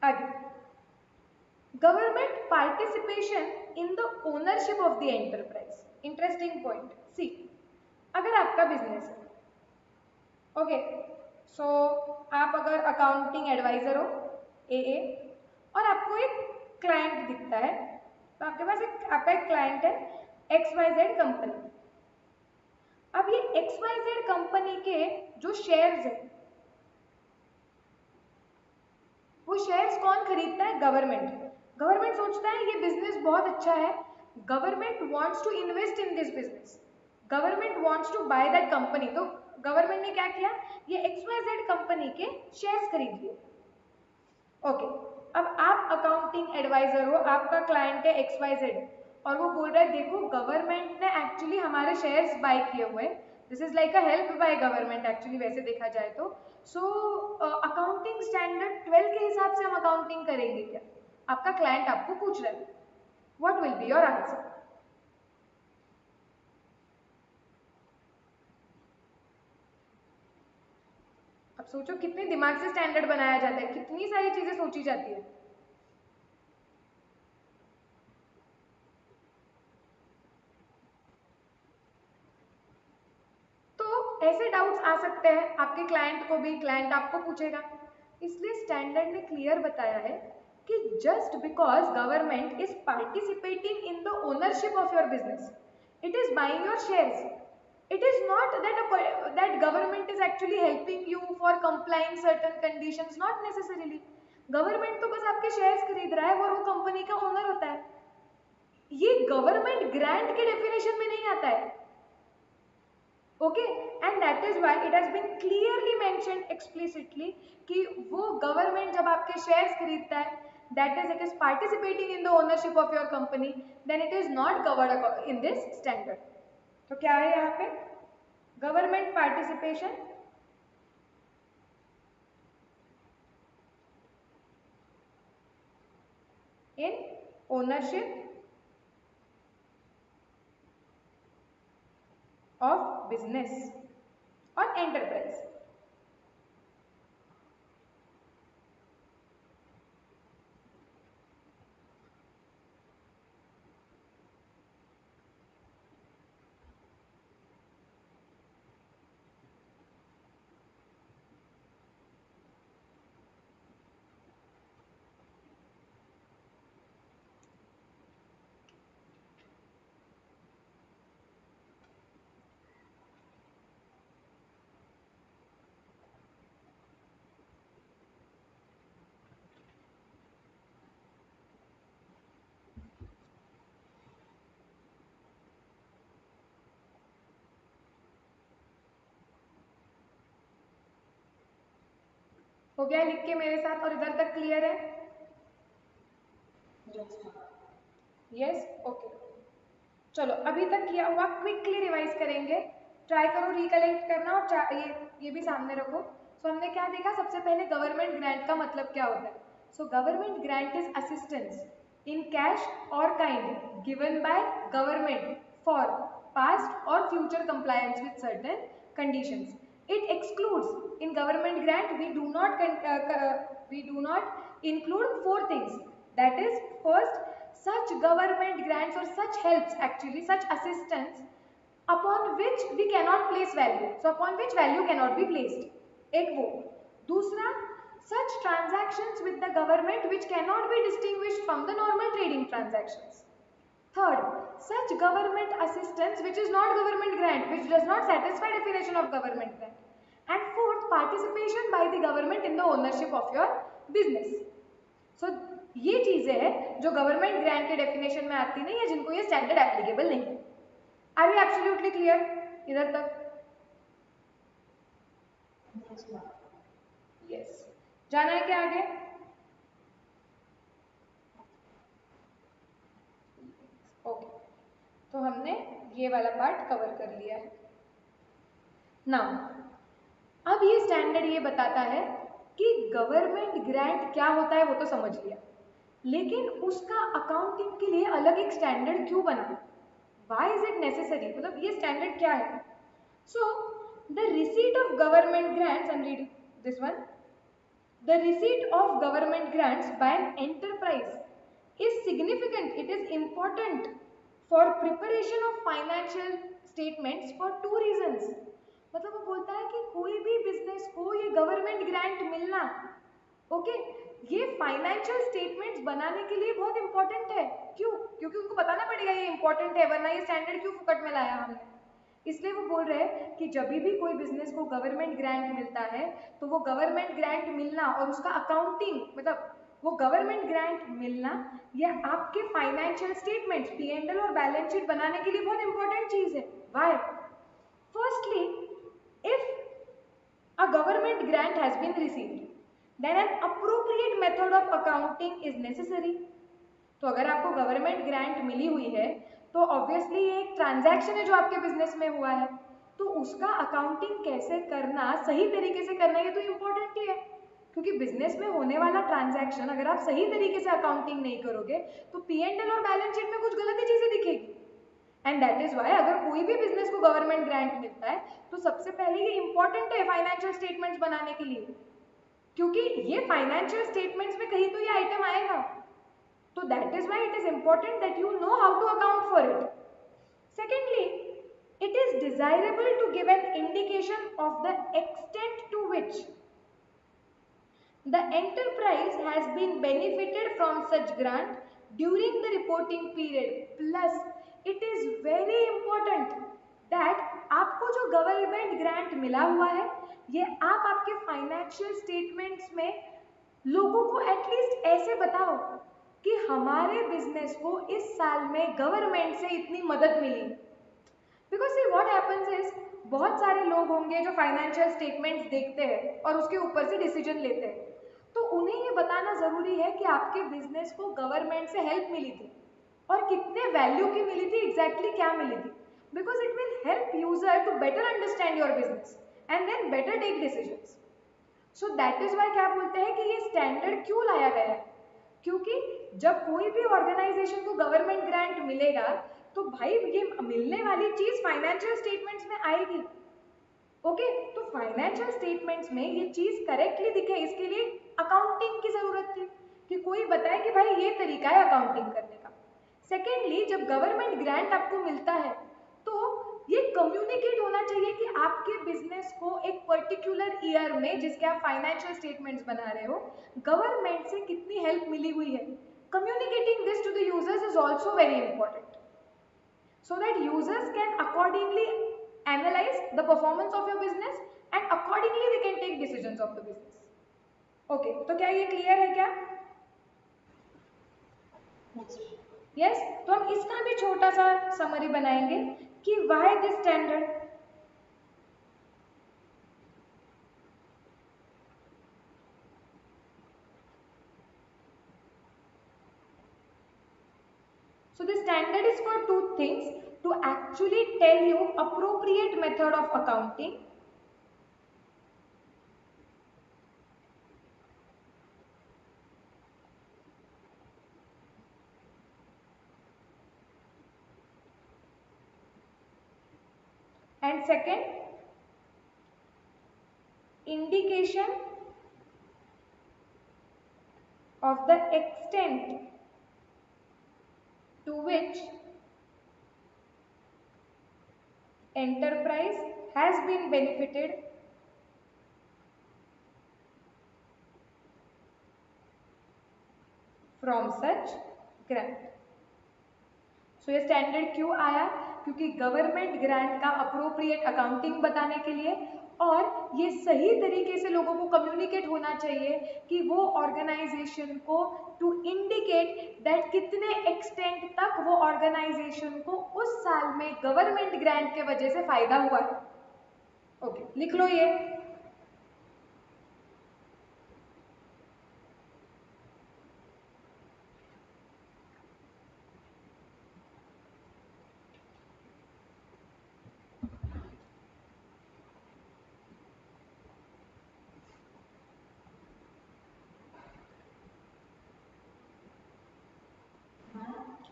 आगे, government participation in the ownership of the enterprise. Interesting point. See, अगर आपका बिजनेस है, ओके, सो आप अगर अकाउंटिंग एडवाइजर हो, ए, और आपको एक क्लाइंट दिखता है, तो आपके पास आपका एक क्लाइंट है XYZ कंपनी। अब ये XYZ कंपनी के जो शेयर्स है, वो शेयर्स कौन खरीदता है? गवर्नमेंट। गवर्नमेंट सोचता है ये बिजनेस बहुत अच्छा है, government wants to invest in this business, government wants to buy that company. तो गवर्नमेंट ने क्या किया? ये XYZ कंपनी के शेयर्स खरीद लिए। ओके, अब आप अकाउंटिंग एडवाइजर हो, आपका क्लाइंट है XYZ, और वो बोल रहा है देखो गवर्नमेंट ने एक्चुअली हमारे शेयर्स बाय किए हुए, this is like a help by government actually, वैसे देखा जाए तो। सो अकाउंटिंग स्टैंडर्ड 12 के हिसाब से हम अकाउंटिंग करेंगे क्या? आपका क्लाइंट आपको पूछ रहा है, what will be your answer? अब सोचो कितने दिमाग से स्टैंडर्ड बनाया जाता है, कितनी सारी चीजें सोची जाती है। तो ऐसे डाउट्स आ सकते हैं आपके क्लाइंट को भी, क्लाइंट आपको पूछेगा। इसलिए स्टैंडर्ड ने क्लियर बताया है कि just because government is participating in the ownership of your business, it is buying your shares, it is not that government is actually helping you for complying certain conditions, not necessarily। Government तो बस आपके shares खरीद रहा है और वो company का owner होता है, ये गवर्नमेंट ग्रांट के डेफिनेशन में नहीं आता है। Okay, and that is why it has been clearly mentioned explicitly कि वो गवर्नमेंट जब आपके शेयर्स खरीदता है, that is it is participating in the ownership of your company, then it is not covered in this standard. तो क्या है यहाँ पे? Government participation in ownership of business और एंटरप्राइज। हो गया लिख के मेरे साथ, और इधर तक क्लियर है? Yes, okay. चलो अभी तक किया हुआ क्विकली रिवाइज करेंगे, ट्राई करो रिकलेक्ट करना, और ये भी सामने रखो। सो हमने क्या देखा? सबसे पहले गवर्नमेंट ग्रांट का मतलब क्या होता है? So government grant is assistance in cash or kind given by government for past or future compliance with certain conditions. It excludes, in government grant we do not include 4 things, that is, first, such government grants or such helps, actually such assistance upon which we cannot place value, so upon which value cannot be placed, एक वो। दूसरा, such transactions with the government which cannot be distinguished from the normal trading transactions. Third, such government assistance which is not government grant, which does not satisfy definition of government grant. And fourth, participation by the government in the ownership of your business. So ये चीजें हैं जो government grant के definition में आती नहीं है, जिनको ये स्टैंडर्ड एप्लीकेबल नहीं है। आर यू एब्सोल्युटली क्लियर इधर तक? यस, जाना है क्या आगे? ओके, तो हमने ये वाला पार्ट कवर कर लिया है। नाउ अब ये स्टैंडर्ड ये बताता है कि गवर्नमेंट ग्रांट क्या होता है, वो तो समझ लिया, लेकिन उसका अकाउंटिंग के लिए अलग एक स्टैंडर्ड क्यों बना? Why is it necessary? मतलब ये स्टैंडर्ड क्या है? So the receipt of government grants, I am reading this one, the receipt of government grants by an enterprise is significant, it is important for preparation of financial statements for two reasons. मतलब वो बोलता है कि कोई भी business को ये government grant मिलना, ओके, ये फाइनेंशियल स्टेटमेंट्स बनाने के लिए बहुत इंपॉर्टेंट है। क्यों? क्योंकि उनको बताना पड़ेगा ये इंपॉर्टेंट है, वरना ये स्टैंडर्ड क्यों फुकट में लाया हमने। इसलिए वो बोल रहे हैं कि जब भी कोई बिजनेस को गवर्नमेंट ग्रांट मिलता है तो वो गवर्नमेंट ग्रांट मिलना और उसका अकाउंटिंग, मतलब वो गवर्नमेंट ग्रांट मिलना, ये आपके फाइनेंशियल स्टेटमेंट्स P&L और बैलेंस शीट बनाने के लिए बहुत इंपॉर्टेंट चीज है। Why? Firstly, if a government grant has been received then an appropriate method of accounting is necessary। तो अगर आपको गवर्नमेंट ग्रांट मिली हुई है तो ऑब्वियसली ये एक ट्रांजैक्शन है जो आपके बिजनेस में हुआ है, तो उसका अकाउंटिंग कैसे करना, सही तरीके से करना, ये तो इम्पोर्टेंट ही है। क्योंकि बिजनेस में होने वाला ट्रांजैक्शन अगर आप सही तरीके से अकाउंटिंग नहीं करोगे तो P&L और बैलेंस शीट में कुछ गलत ही चीजें दिखेगी। एंड दैट इज वाई अगर कोई भी बिजनेस को गवर्नमेंट ग्रांट मिलता है तो सबसे पहले ये इंपॉर्टेंट है फाइनेंशियल स्टेटमेंट्स बनाने के लिए, क्योंकि ये फाइनेंशियल स्टेटमेंट्स में कहीं तो ये आइटम आएगा। तो that is why it is important that you know how to account for it. Secondly, it is desirable to give an indication of the extent to which the enterprise has been benefited from such grant during the reporting period. Plus, it is very important that आपको जो government grant मिला हुआ है ये आप आपके financial statements में लोगों को एटलीस्ट ऐसे बताओ कि हमारे बिजनेस को इस साल में गवर्नमेंट से इतनी मदद मिली। Because see what happens is, बहुत सारे लोग होंगे जो फाइनेंशियल स्टेटमेंट्स देखते हैं और उसके ऊपर से डिसीजन लेते हैं, तो उन्हें ये बताना जरूरी है कि आपके बिजनेस को गवर्नमेंट से हेल्प मिली थी और कितने वैल्यू की मिली थी, एग्जैक्टली क्या मिली थी। Because it will help user to better understand your business and then better take decisions. So that is why क्या बोलते हैं कि ये स्टैंडर्ड क्यों लाया गया है, क्योंकि जब कोई भी ऑर्गेनाइजेशन को गवर्नमेंट ग्रांट मिलेगा तो भाई ये मिलने वाली चीज फाइनेंशियल स्टेटमेंट्स में आएगी। ओके, तो फाइनेंशियल स्टेटमेंट्स में ये चीज करेक्टली दिखे, इसके लिए अकाउंटिंग की जरूरत थी कि कोई बताए कि भाई ये तरीका है अकाउंटिंग करने का। सेकेंडली, जब गवर्नमेंट ग्रांट आपको मिलता है तो ये कम्युनिकेट होना चाहिए कि आपके बिजनेस को एक पर्टिकुलर ईयर में जिसके आप फाइनेंशियल स्टेटमेंट्स बना रहे हो गवर्नमेंट से कितनी हेल्प मिली हुई है। Communicating this to the users is also very important so that users can accordingly analyze the performance of your business and accordingly they can take decisions of the business. Okay, तो क्या ये clear है क्या? Yes, तो हम इसका भी छोटा सा समरी बनाएंगे कि why this standard. So the standard is for two things: to actually tell you appropriate method of accounting and second, indication of the extent to which enterprise has been benefited from such grant. सो ये standard क्यों आया? क्योंकि government grant का appropriate accounting बताने के लिए और ये सही तरीके से लोगों को कम्युनिकेट होना चाहिए कि वो ऑर्गेनाइजेशन को टू इंडिकेट दैट कितने एक्सटेंट तक वो ऑर्गेनाइजेशन को उस साल में गवर्नमेंट ग्रांट के वजह से फायदा हुआ है। ओके, लिख लो ये।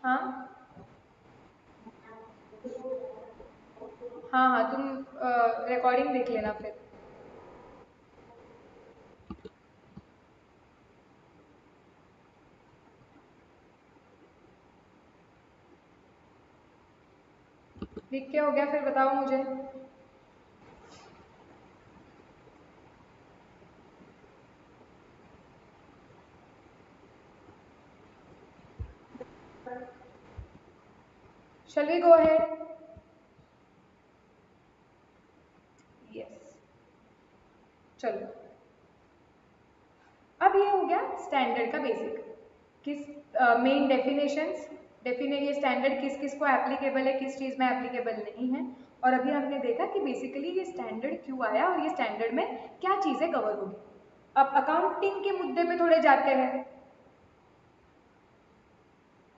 हाँ हाँ हाँ, तुम रिकॉर्डिंग देख लेना फिर। लिख के हो गया, फिर बताओ मुझे। Shall we go ahead? Yes. चलो, अब ये हो गया स्टैंडर्ड का बेसिक, किस मेन डेफिनेशंस, ये स्टैंडर्ड किस किस को एप्लीकेबल है, किस चीज़ में एप्लीकेबल नहीं है। और अभी हमने देखा कि बेसिकली ये स्टैंडर्ड क्यों आया और ये स्टैंडर्ड में क्या चीज़ें कवर होगी। अब अकाउंटिंग के मुद्दे पे थोड़े जाते हैं।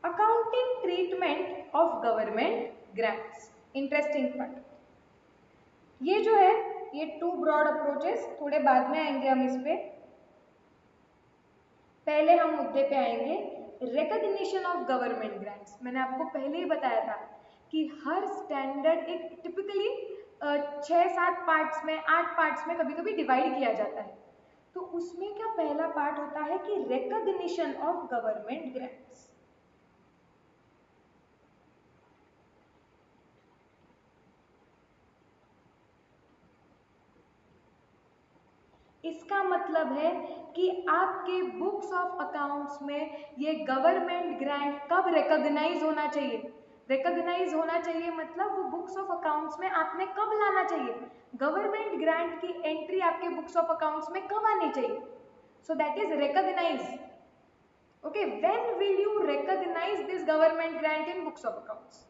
Accounting treatment of government grants, interesting part. ये जो है ये टू ब्रॉड अप्रोचेस, थोड़े बाद में आएंगे हम इस पे, पहले हम मुद्दे पे आएंगे रिकॉग्निशन ऑफ गवर्नमेंट ग्रांट्स। मैंने आपको पहले ही बताया था कि हर स्टैंडर्ड एक टिपिकली 6-7 पार्ट्स में, 8 पार्ट्स में कभी कभी डिवाइड किया जाता है। तो उसमें क्या पहला पार्ट होता है कि रिकॉग्निशन ऑफ गवर्नमेंट ग्रांट्स। इसका मतलब है कि आपके बुक्स ऑफ अकाउंट्स में ये गवर्नमेंट ग्रांट कब रिकॉग्नाइज होना चाहिए। रिकॉग्नाइज होना चाहिए मतलब वो बुक्स ऑफ अकाउंट्स में आपने कब लाना चाहिए, गवर्नमेंट ग्रांट की एंट्री आपके बुक्स ऑफ अकाउंट्स में कब आनी चाहिए। So that is recognise. Okay, when will you recognise this government grant in books of accounts.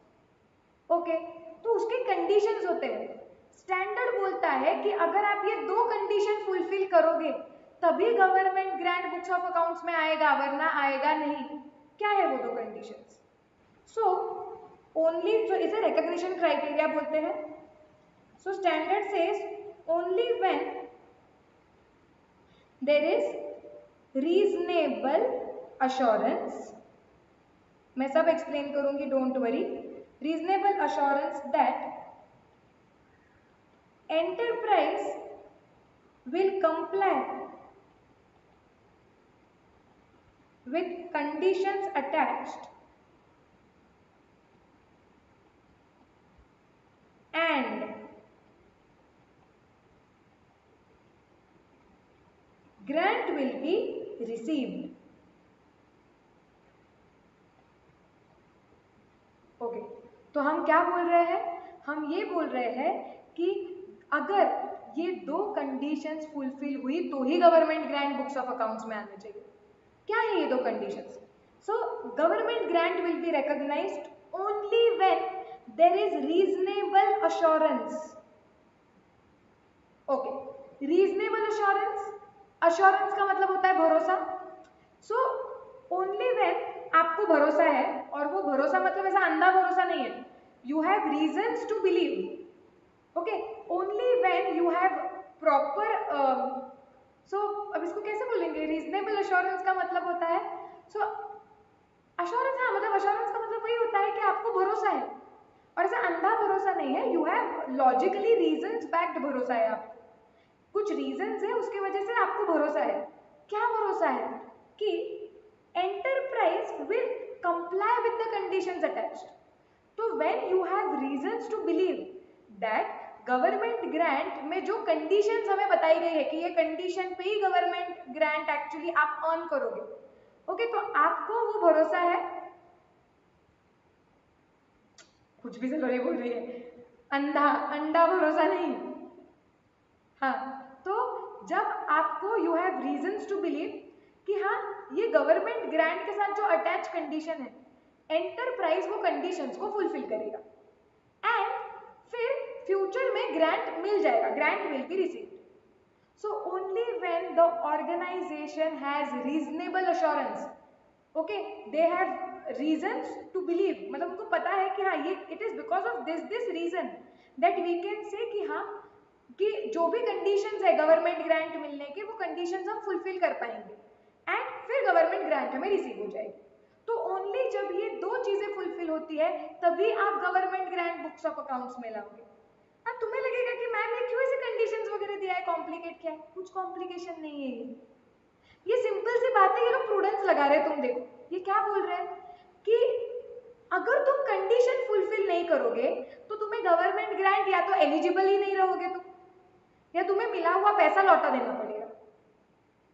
Okay, तो उसके कंडीशंस होते हैं। स्टैंडर्ड बोलता है कि अगर आप ये दो कंडीशन फुलफिल करोगे तभी government grant books of accounts में आएगा, वरना आएगा नहीं। क्या है वो दो कंडीशंस? सो ओनली, जो इसे रिकॉग्निशन क्राइटेरिया बोलते हैं। So standard says only when there is reasonable assurance, मैं सब एक्सप्लेन करूंगी, don't worry. Reasonable assurance that enterprise will comply with conditions attached and grant will be received. Okay, तो हम क्या बोल रहे हैं? हम ये बोल रहे हैं कि अगर ये दो कंडीशंस फुलफिल हुई तो ही government grant books of accounts में आने चाहिए। क्या है ये दो conditions? So government grant will be recognised only when there is reasonable assurance. Okay, reasonable assurance, assurance का मतलब होता है भरोसा। सो ओनली व्हेन आपको भरोसा है, और वो भरोसा मतलब ऐसा अंधा भरोसा नहीं है, you have reasons to believe. Okay, only when you have proper, so अब इसको कैसे बोलेंगे? रीजनेबल अश्योरेंस का मतलब होता है, सो अश्योरेंस, हाँ मतलब अश्योरेंस का मतलब वही होता है कि आपको भरोसा है, और ऐसा अंधा भरोसा नहीं है, you have logically reasons backed भरोसा है। आपको कुछ रीजंस है उसकी वजह से आपको भरोसा है। क्या भरोसा है? कि enterprise will comply with the conditions attached. तो when you have reasons to believe that government grant में जो कंडीशंस हमें बताई गई है कि ये कंडीशन पे ही गवर्नमेंट ग्रांट एक्चुअली आप अर्न करोगे, ओके, तो आपको वो भरोसा है। कुछ भी चलो नहीं बोल रही है, अंधा अंधा भरोसा नहीं। हाँ, तो जब आपको you have reasons to believe कि हाँ ये गवर्नमेंट ग्रांट के साथ जो अटैच कंडीशन है, एंटरप्राइज वो कंडीशंस को फुलफिल करेगा एंड फिर फ्यूचर में ग्रांट मिल जाएगा, grant will be received. So only when the organisation has reasonable assurance, okay, they have reasons to believe, मतलब उनको पता है कि हाँ ये it is because of this reason that we can say कि हाँ कि जो भी कंडीशंस है गवर्नमेंट ग्रांट मिलने के, वो कंडीशंस हम फुलफिल कर पाएंगे एंड फिर गवर्नमेंट ग्रांट हमें रिसीव हो जाएगी। तो ओनली जब ये दो चीजें फुलफिल होती है तभी आप government grant books of accounts में लाओगे। अब तुम्हें लगेगा कि मैम ये क्यों ऐसे कंडीशंस वगैरह दिया है, कॉम्प्लिकेट क्या है? कुछ कॉम्प्लिकेशन नहीं है, ये सिंपल सी बात है। ये लोग प्रूडेंस लगा रहे हैं, तुम देखो ये क्या बोल रहे हैं कि अगर तुम कंडीशन फुलफिल नहीं करोगे तो तो तुम्हें गवर्नमेंट ग्रांट या तो एलिजिबल ही नहीं रहोगे तुम, या तुम्हें मिला हुआ पैसा लौटा देना पड़ेगा।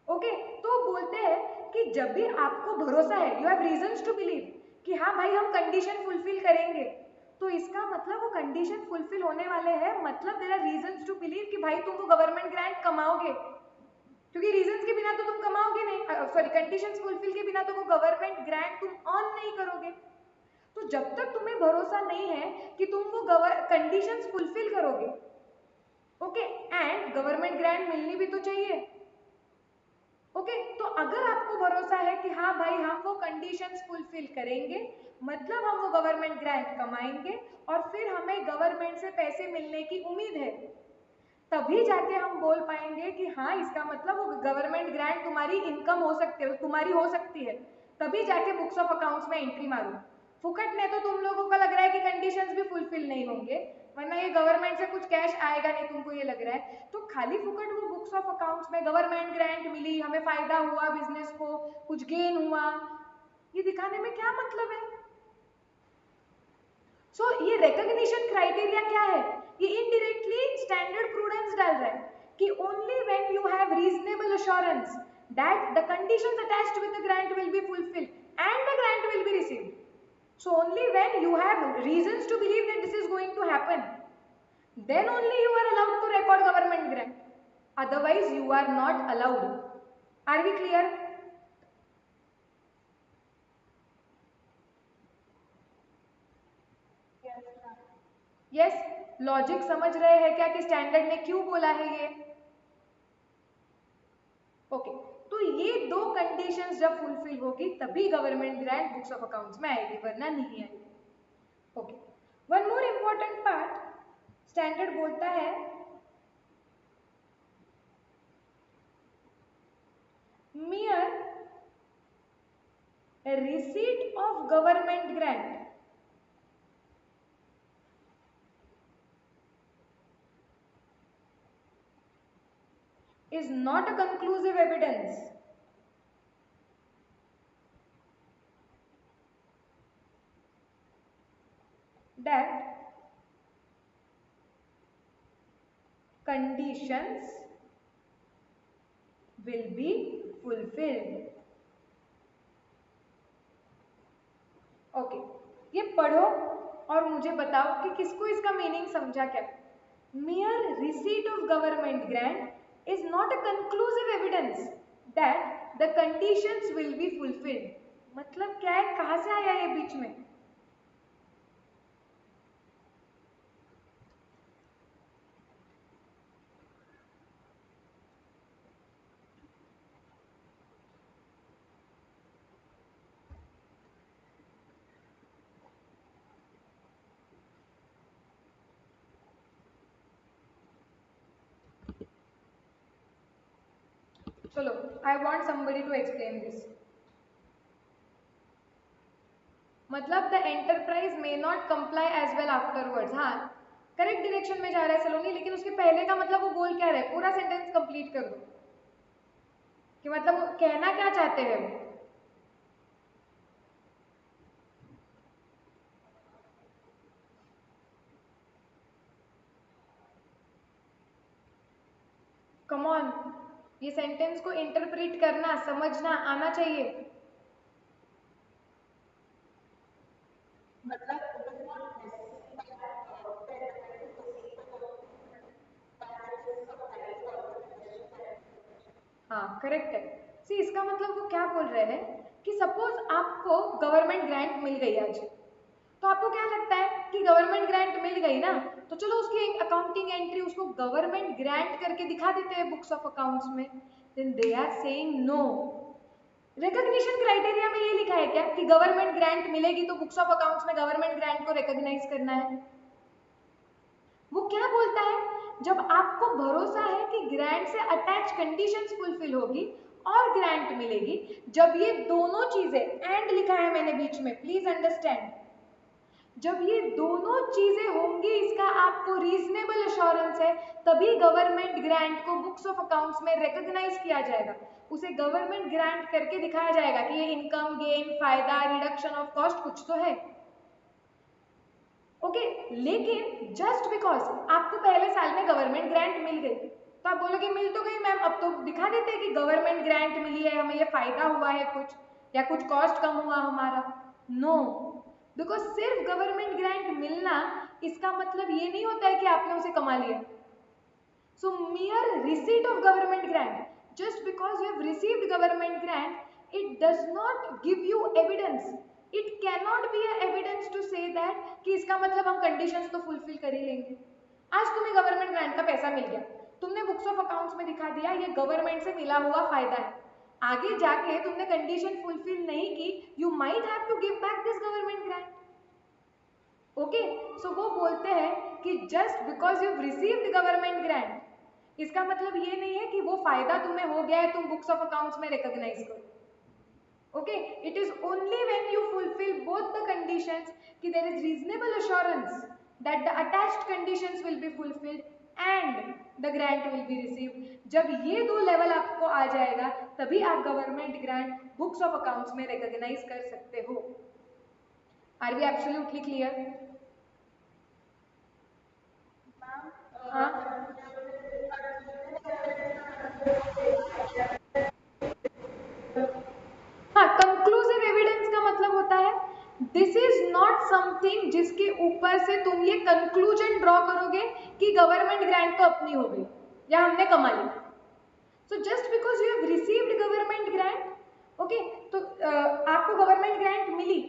ओके, तो बोलते हैं कि जब भी आपको भरोसा है, you have reasons to believe कि हाँ भाई हम कंडीशन फुलफिल करेंगे, तो इसका मतलब वो कंडीशन फुलफिल होने वाले हैं, मतलब there are reasons to believe कि भाई तुम वो गवर्नमेंट ग्रांट कमाओगे, क्योंकि रीजंस के बिना तो तुम कमाओगे नहीं, सॉरी कंडीशंस फुलफिल के बिना तो वो गवर्नमेंट ग्रांट तुम ऑन नहीं करोगे। तो जब तक तुम्हें भरोसा नहीं है कि तुम वो कंडीशंस फुलफिल करोगे, ओके, एंड गवर्नमेंट ग्रांट मिलनी भी तो चाहिए, ओके, तो अगर आपको भरोसा है कि हाँ भाई हम वो कंडीशंस फुलफिल करेंगे, मतलब हम वो गवर्नमेंट ग्रांट कमाएंगे और फिर हमें गवर्नमेंट से पैसे मिलने की उम्मीद है, तभी जाके हम बोल पाएंगे कि हाँ इसका मतलब वो गवर्नमेंट ग्रांट तुम्हारी इनकम हो सकती है, तुम्हारी हो सकती है, तभी जाके बुक्स ऑफ अकाउंट्स में एंट्री मारो। फुकट में तो तुम लोगों का लग रहा है कि कंडीशंस भी फुलफिल नहीं होंगे, वरना ये गवर्नमेंट से कुछ कैश आएगा नहीं, तुमको ये लग रहा है, तो खाली फुकट वो बुक्स ऑफ अकाउंट्स में गवर्नमेंट ग्रांट मिली, हमें फायदा हुआ, बिजनेस को कुछ गेन हुआ, ये दिखाने में क्या मतलब है? सो ये रिकॉग्निशन क्राइटेरिया क्या है? ये इनडायरेक्टली स्टैंडर्ड प्रूडेंस डाल रहा है कि only when you have reasonable assurance that the conditions attached with the grant will be fulfilled and the grant will be received, so only when you have reasons to believe that this is going to happen, then only you are allowed to record government grant, otherwise you are not allowed. Are we clear? Yes, logic समझ रहे हैं क्या कि standard ने क्यों बोला है ये? ओके, तो ये दो कंडीशंस जब फुलफिल होगी तभी government grant books of accounts में आएगी, वरना नहीं आएगी। Okay, one more important part, standard बोलता है mere receipt of government grant is not a conclusive evidence that conditions will be fulfilled. Okay, ये पढ़ो और मुझे बताओ कि किसको इसका मीनिंग समझा क्या? mere receipt of government grant is not a conclusive evidence that the conditions will be fulfilled. मतलब क्या है, कहां से आया ये बीच में? चलो, I want somebody to explain this. मतलब the enterprise may not comply as well afterwards, हाँ करेक्ट डायरेक्शन में जा रहा है सलोनी, लेकिन उसके पहले का मतलब वो बोल क्या रहा है, पूरा सेंटेंस कंप्लीट कर दो कि मतलब वो कहना क्या चाहते हैं वो। कम ऑन, ये सेंटेंस को इंटरप्रेट करना, समझना आना चाहिए। हाँ करेक्ट है। सी इसका मतलब वो क्या बोल रहे हैं कि सपोज आपको गवर्नमेंट ग्रांट मिल गई आज, तो आपको क्या लगता है कि गवर्नमेंट ग्रांट मिल गई ना, तो चलो उसकी अकाउंटिंग एंट्री उसको गवर्नमेंट ग्रांट करके दिखा देते हैं बुक्स ऑफ अकाउंट्स में। Then they are saying no, recognition criteria में ये लिखा है क्या कि गवर्नमेंट ग्रांट मिलेगी तो बुक्स ऑफ अकाउंट्स में गवर्नमेंट ग्रांट को रिकॉग्नाइज करना है? वो क्या बोलता है, जब आपको भरोसा है कि ग्रांट से अटैच कंडीशंस फुलफिल होगी और ग्रांट मिलेगी, जब ये दोनों चीजें, एंड लिखा है मैंने बीच में, प्लीज अंडरस्टैंड, जब ये दोनों चीजें होंगी, इसका आपको रीजनेबल अश्योरेंस है, तभी गवर्नमेंट ग्रांट को बुक्स ऑफ अकाउंट्स में रिकॉग्नाइज किया जाएगा, उसे गवर्नमेंट ग्रांट करके दिखाया जाएगा कि ये इनकम गेन, फायदा, रिडक्शन ऑफ कॉस्ट कुछ तो है। ओके, लेकिन जस्ट बिकॉज आपको पहले साल में गवर्नमेंट ग्रांट मिल गई, तो आप बोलोगे मिल तो गई मैम, अब तो दिखा देते हैं कि गवर्नमेंट ग्रांट मिली है, हमें ये फायदा हुआ है कुछ, या कुछ कॉस्ट कम हुआ हमारा। नो, बिकॉज सिर्फ गवर्नमेंट ग्रांट मिलना इसका मतलब ये नहीं होता है कि आपने उसे कमा लिया। सो mere receipt of government grant, just because you have received government grant, it does not give you evidence. It cannot be a evidence to say that कि इसका मतलब हम conditions तो fulfill कर ही लेंगे। आज तुम्हें गवर्नमेंट ग्रांट का पैसा मिल गया, तुमने बुक्स ऑफ अकाउंट्स में दिखा दिया ये गवर्नमेंट से मिला हुआ फायदा है, आगे जाके तुमने कंडीशन फुलफिल नहीं की, you might have to give back this government grant. Okay, so वो बोलते हैं कि just because you received government grant, इसका मतलब ये नहीं है कि वो फायदा तुम्हें हो गया है, तुम बुक्स ऑफ अकाउंट्स में रिकॉग्नाइज करो। Okay, it is only when you fulfil both the conditions कि there is reasonable assurance that the attached conditions will be fulfilled and the grant will be received. जब ये दो level आपको आ जाएगा तभी आप government grant books of accounts में रिकॉग्नाइज कर सकते हो। Are we absolutely clear? हाँ, हाँ, कंक्लूसिव एविडेंस का मतलब होता है दिस इज नॉट समथिंग जिसके ऊपर से तुम ये कंक्लूजन ड्रॉ करोगे कि गवर्नमेंट ग्रांट तो अपनी हो गई या हमने कमा ली। So just because you have received government grant, okay, तो आपको गवर्नमेंट ग्रांट मिली,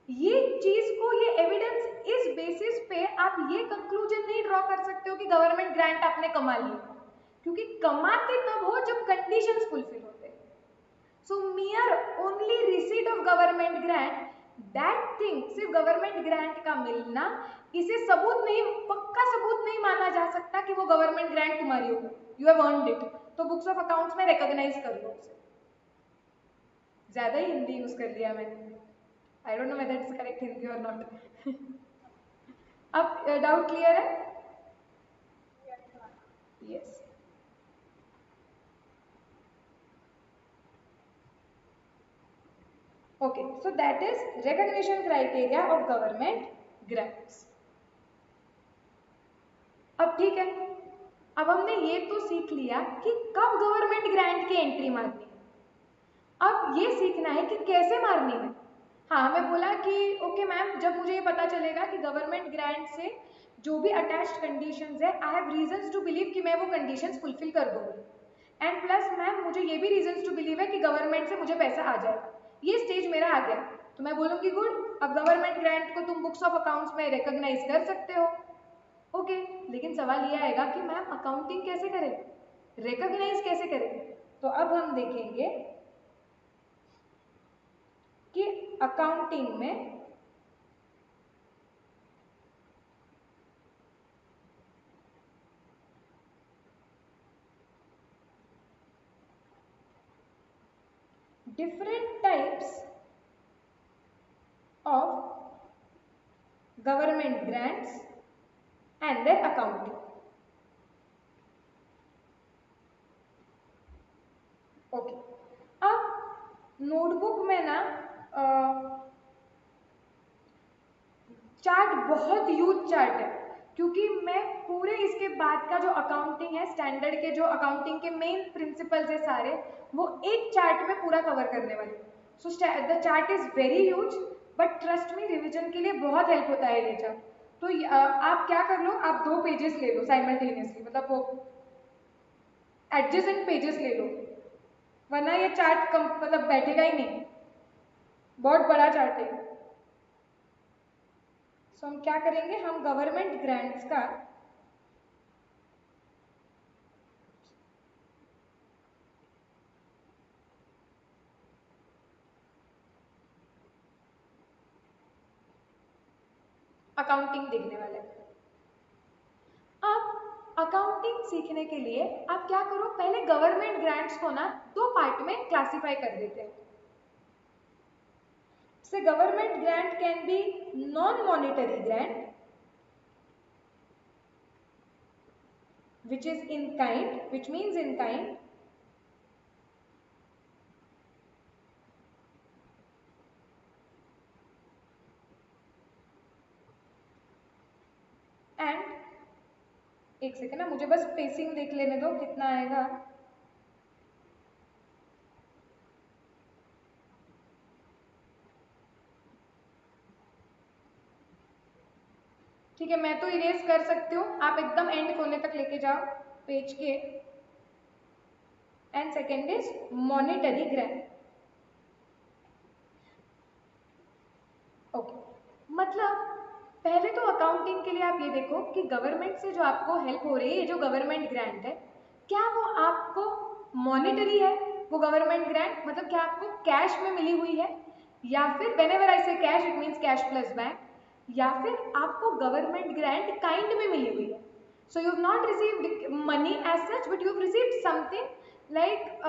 ये चीज को, ये एविडेंस, इस बेसिस पे आप ये कंक्लूजन नहीं ड्रॉ कर सकते हो कि गवर्नमेंट ग्रांट आपने कमा ली, क्योंकि कमाते तब हो जब कंडीशंस फुलफिल होते हैं। So mere only receipt of government grant, that thing, सिर्फ गवर्नमेंट ग्रांट का मिलना, इसे सबूत नहीं, पक्का सबूत नहीं माना जा सकता कि वो गवर्नमेंट ग्रांट तुम्हारी हो, यू हैव अर्नड इट, तो बुक्स ऑफ अकाउंट्स में रिकॉग्नाइज कर लो उसे। ज्यादा ही हिंदी यूज कर लिया मैंने, I don't know whether it's correct Hindi और नॉट। अब डाउट क्लियर है? Yes. Okay, so that is recognition criteria of government grants. अब ठीक है, अब हमने ये तो सीख लिया कि कब गवर्नमेंट ग्रांट की एंट्री मारनी है। अब ये सीखना है कि कैसे मारनी है। हाँ, हमें बोला कि ओके मैम, जब मुझे ये पता चलेगा कि गवर्नमेंट ग्रांट से जो भी अटैच्ड कंडीशंस है, I have reasons to believe कि मैं वो कंडीशंस फुलफिल कर दूंगी, एंड प्लस मैम मुझे ये भी रीजंस टू बिलीव है कि गवर्नमेंट से मुझे पैसा आ जाएगा, ये स्टेज मेरा आ गया, तो मैं बोलूंगी गुड, अब गवर्नमेंट ग्रांट को तुम बुक्स ऑफ अकाउंट्स में रिकॉग्नाइज कर सकते हो। ओके, लेकिन सवाल ये आएगा कि मैम अकाउंटिंग कैसे करें, रिकॉग्नाइज कैसे करें? तो अब हम देखेंगे कि अकाउंटिंग में different types of government grants and their accounting. Okay, अब नोटबुक में ना चार्ट बहुत ह्यूज चार्ट है, क्योंकि मैं पूरे इसके बाद का जो अकाउंटिंग है, स्टैंडर्ड के जो अकाउंटिंग के मेन प्रिंसिपल्स है सारे, वो एक चार्ट में पूरा कवर करने वाले। So the chart is very huge, but trust me revision के लिए बहुत हेल्प होता है ये चार्ट। तो आप क्या कर लो, आप 2 पेजेस ले लो साइमल्टेनियसली, मतलब वो एडजेसेंट पेजेस ले लो, वरना ये चार्ट मतलब बैठेगा ही नहीं, बहुत बड़ा चार्ट है। सो हम क्या करेंगे, हम गवर्नमेंट ग्रांट्स का अकाउंटिंग देखने वाले हैं। अब अकाउंटिंग सीखने के लिए आप क्या करो, पहले गवर्नमेंट ग्रांट्स को ना 2 पार्ट में क्लासिफाई कर देते हैं। से government grant can be non monetary grant which is in kind, which means in kind, एक सेकेंड ना, मुझे बस स्पेसिंग देख लेने दो कितना आएगा। ठीक है, मैं तो इरेज कर सकती हूँ, आप एकदम एंड कोने तक लेके जाओ पेज के। And second is monetary grant. Okay, मतलब पहले तो अकाउंटिंग के लिए आप ये देखो कि गवर्नमेंट से जो आपको हेल्प हो रही है, ये जो गवर्नमेंट ग्रांट है, क्या वो आपको मॉनेटरी है वो गवर्नमेंट ग्रांट, मतलब क्या आपको कैश में मिली हुई है, या फिर व्हेनेवर आई से cash it means cash plus bank, या फिर आपको गवर्नमेंट ग्रांट काइंड में मिली हुई है। So you have not received money as such but you have received something like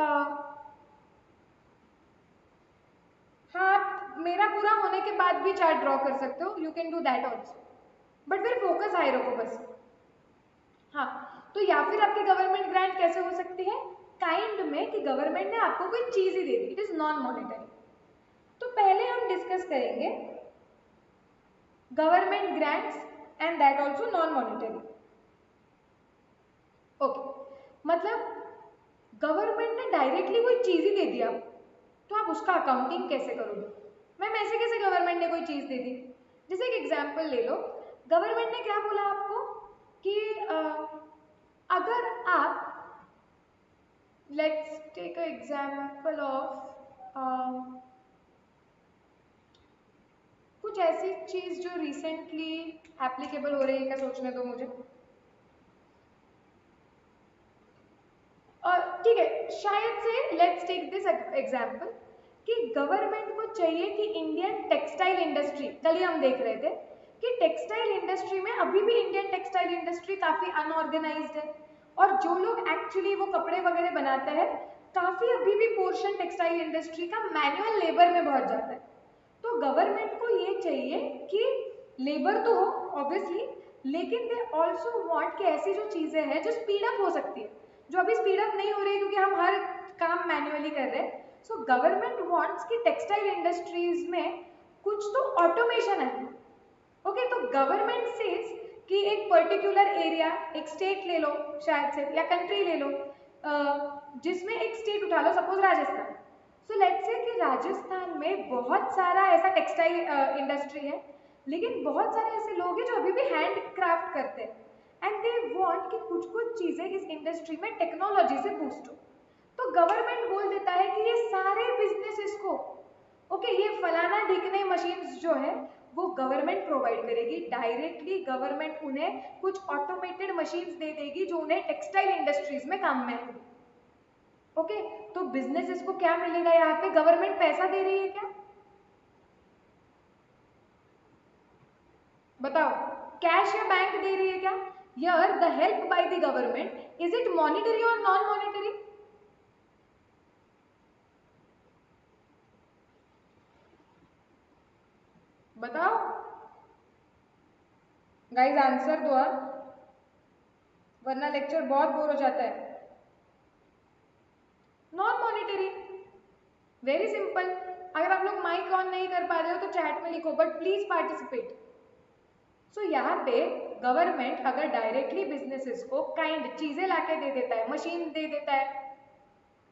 हाँ, आप मेरा पूरा होने के बाद भी चार्ट ड्रॉ कर सकते हो, you can do that also, but फिर फोकस हाई रखो बस। हाँ, तो या फिर आपकी गवर्नमेंट ग्रांट कैसे हो सकती है, काइंड में कि गवर्नमेंट ने आपको कोई चीज ही दे दी, इट इज नॉन मॉनेटरी। तो पहले हम डिस्कस करेंगे government grants and that also non monetary. Okay, मतलब गवर्नमेंट ने डायरेक्टली कोई चीज ही दे दिया, तो आप उसका अकाउंटिंग कैसे करोगे। मैम ऐसे कैसे गवर्नमेंट ने कोई चीज दे दी, जैसे एक एग्जांपल ले लो, गवर्नमेंट ने क्या बोला आपको कि अगर आप, let's take a example of कुछ ऐसी चीज जो रिसेंटली एप्लीकेबल हो रही है, क्या सोचने दो मुझे। और ठीक है, शायद से लेट्स टेक दिस एग्जांपल कि गवर्नमेंट को चाहिए कि इंडियन टेक्सटाइल इंडस्ट्री, कल ही हम देख रहे थे कि टेक्सटाइल इंडस्ट्री में अभी भी इंडियन टेक्सटाइल इंडस्ट्री काफी अनऑर्गेनाइज्ड है, और जो लोग एक्चुअली वो कपड़े वगैरह बनाते हैं, काफी अभी भी पोर्शन टेक्सटाइल इंडस्ट्री का मैनुअल लेबर में बहुत जाता है। तो गवर्नमेंट को ये चाहिए कि लेबर तो हो ऑब्वियसली, लेकिन दे ऑल्सो वांट कि ऐसी जो चीजें हैं जो स्पीड अप हो सकती है, जो अभी स्पीड अप नहीं हो रही है क्योंकि हम हर काम मैन्युअली कर रहे हैं। सो गवर्नमेंट वांट्स कि टेक्सटाइल इंडस्ट्रीज में कुछ तो ऑटोमेशन है। ओके, तो गवर्नमेंट सेज कि एक पर्टिकुलर एरिया, एक स्टेट ले लो शायद से, या कंट्री ले लो, जिसमें एक स्टेट उठा लो, suppose Rajasthan. So let's say कि राजस्थान में बहुत सारा ऐसा टेक्सटाइल इंडस्ट्री है, लेकिन बहुत सारे ऐसे लोग हैं जो अभी भी हैंड क्राफ्ट करते हैं, एंड दे वांट कि कुछ कुछ चीजें इस इंडस्ट्री में टेक्नोलॉजी से बूस्ट हो। तो गवर्नमेंट बोल देता है कि ये सारे बिजनेसेस को, ओके, ये फलाना ढिकने मशीन्स जो है वो गवर्नमेंट प्रोवाइड करेगी डायरेक्टली, गवर्नमेंट उन्हें कुछ ऑटोमेटेड मशीन्स दे देगी जो उन्हें टेक्सटाइल इंडस्ट्रीज में काम में आएगी। ओके, तो बिजनेसेस को क्या मिलेगा, यहाँ पे गवर्नमेंट पैसा दे रही है क्या, बताओ, कैश या बैंक दे रही है क्या। Here the help by the government, is it monetary or non monetary? बताओ गाइस, आंसर दो, वरना लेक्चर बहुत बोर हो जाता है। Non monetary, very simple. अगर आप लोग माइक ऑन नहीं कर पा रहे हो तो चैट में लिखो, बट प्लीज पार्टिसिपेट। सो यहाँ पे गवर्नमेंट अगर डायरेक्टली बिजनेसेस को काइंड चीजें लाके दे देता है, मशीन दे देता है,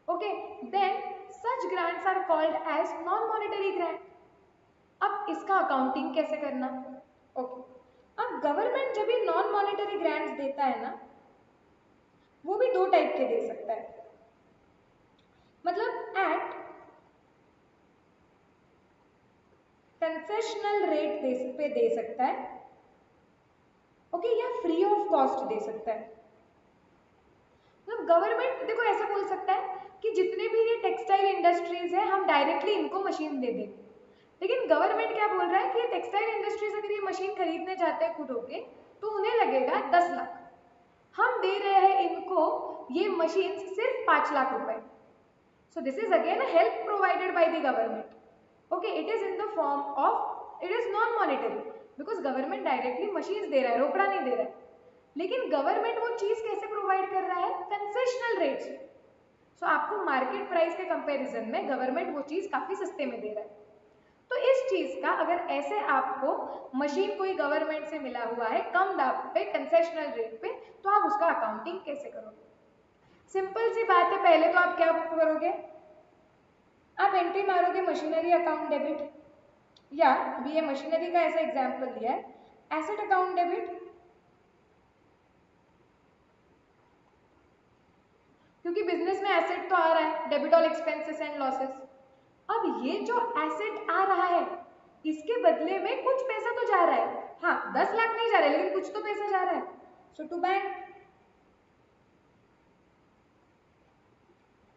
okay, then such grants are called as non monetary grant. अब इसका अकाउंटिंग कैसे करना, ओके, अब गवर्नमेंट जब भी नॉन मॉनेटरी ग्रांट्स देता है ना, वो भी दो टाइप के दे सकता है, मतलब एट कंसेशनल रेट पे दे सकता है, ओके, या फ्री ऑफ कॉस्ट दे सकता है। मतलब गवर्नमेंट देखो ऐसा बोल सकता है कि जितने भी ये टेक्सटाइल इंडस्ट्रीज है हम डायरेक्टली इनको मशीन दे देंगे, लेकिन गवर्नमेंट क्या बोल रहा है कि टेक्सटाइल इंडस्ट्रीज अगर ये मशीन खरीदने जाते हैं खुद होके तो उन्हें लगेगा 10 लाख, हम दे रहे हैं इनको ये मशीन सिर्फ 5 लाख रुपए। So this is again a help provided by the government, okay, it is in the form of, it is non monetary because government directly machine दे रहा है, रोकड़ा नहीं दे रहा है, लेकिन गवर्नमेंट वो चीज कैसे प्रोवाइड कर रहा है, कंसेशनल रेट से। सो आपको मार्केट प्राइस के कंपैरिजन में गवर्नमेंट वो चीज काफी सस्ते में दे रहा है। तो इस चीज का अगर ऐसे आपको मशीन कोई गवर्नमेंट से मिला हुआ है कम दाम पे कंसेशनल रेट पे, तो आप उसका अकाउंटिंग कैसे करोगे? सिंपल सी बात है, पहले तो आप क्या करोगे, आप एंट्री मारोगे मशीनरी अकाउंट डेबिट, या अभी ये मशीनरी का ऐसा एग्जांपल दिया है, एसेट अकाउंट डेबिट, क्योंकि बिजनेस में एसेट तो आ रहा है, debit all expenses and losses. अब ये जो एसेट आ रहा है इसके बदले में कुछ पैसा तो जा रहा है, हाँ 10 लाख नहीं जा रहा है लेकिन कुछ तो पैसा जा रहा है, सो to bank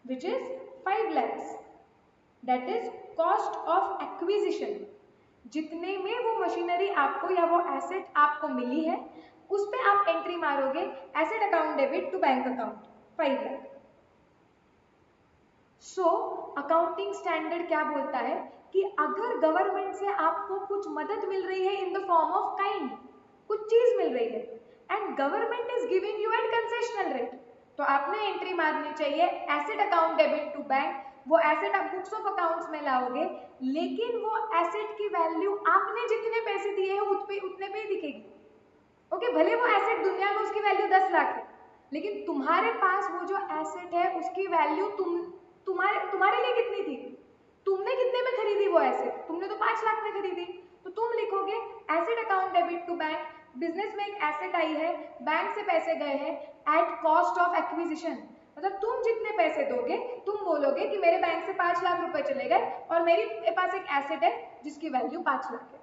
which is 5 lakhs, that is cost of acquisition। जितने में वो मशीनरी आपको या वो एसेट आपको मिली है उस पे आप एंट्री मारोगे asset account debit to bank account 5 lakh. So accounting standard क्या बोलता है कि अगर गवर्नमेंट से आपको कुछ मदद मिल रही है in the form of kind, कुछ चीज मिल रही है and government is giving you at concessional rate, तो आपने एंट्री मारनी चाहिए asset account debit to bank. वो एसेट आप बुक्स ऑफ अकाउंट्स में लाओगे लेकिन वो एसेट की वैल्यू आपने जितने पैसे दिए हैं उतने पे ही दिखेगी। ओके, भले वो एसेट दुनिया में उसकी वैल्यू 10 लाख है लेकिन तुम्हारे पास वो जो एसेट है उसकी वैल्यू तुम्हारे लिए कितनी थी, तुमने कितने में खरीदी वो एसेट, तुमने तो 5 लाख में खरीदी, तो तुम लिखोगे asset account debit to bank, business में एक एसेट आई है, बैंक से पैसे गए हैं एट कॉस्ट ऑफ एक्विजिशन, मतलब तुम जितने पैसे दोगे तुम बोलोगे कि मेरे बैंक से 5 लाख रुपए चले गए और मेरे पास एक एसेट है जिसकी वैल्यू 5 लाख है।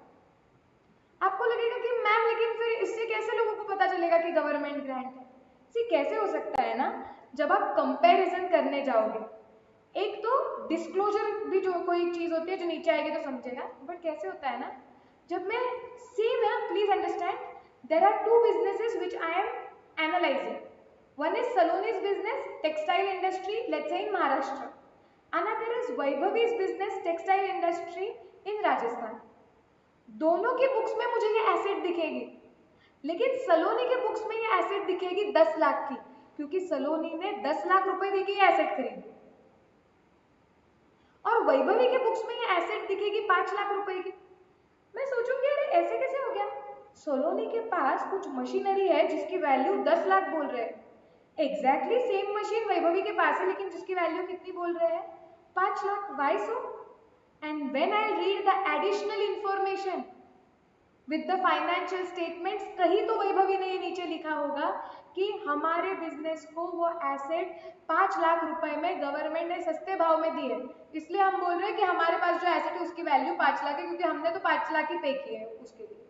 आपको लगेगा कि मैम लेकिन फिर इससे कैसे लोगों को पता चलेगा कि गवर्नमेंट ग्रांट है? सी कैसे हो सकता है ना, जब आप कंपैरिजन करने जाओगे, एक तो डिस्क्लोजर भी जो कोई चीज होती है जो नीचे आएगी तो समझेगा, बट कैसे होता है ना, जब मैं सेम है, please understand, there are two businesses which I am analysing, one is Saloni's business textile industry, let's say in Maharashtra, another is Vaibhavi's business textile industry in Rajasthan। दोनों की बुक्स में मुझे ये एसेट दिखेगी लेकिन सलोनी के books में ये एसेट दिखेगी 10 लाख की, क्योंकि सलोनी ने 10 लाख रुपए देके ये एसेट खरीदी, और वैभवी के बुक्स में ये एसेट दिखेगी 5 लाख रुपए की। मैं सोचूंगी अरे ऐसे कैसे हो गया, सोलोनी के पास कुछ मशीनरी है जिसकी वैल्यू 10 लाख बोल रहे हैं, एग्जैक्टली सेम मशीन वैभवी के पास है लेकिन जिसकी वैल्यू कितनी बोल रहे हैं, 5 lakh. Why so? And when I read the additional information with the financial statements, कहीं तो वैभवी ने ये नीचे लिखा होगा कि हमारे बिजनेस को वो एसेट 5 लाख रुपए में गवर्नमेंट ने सस्ते भाव में दी है, इसलिए हम बोल रहे हैं कि हमारे पास जो एसेट है उसकी वैल्यू 5 लाख है क्योंकि हमने तो 5 लाख ही पे किए है उसके लिए।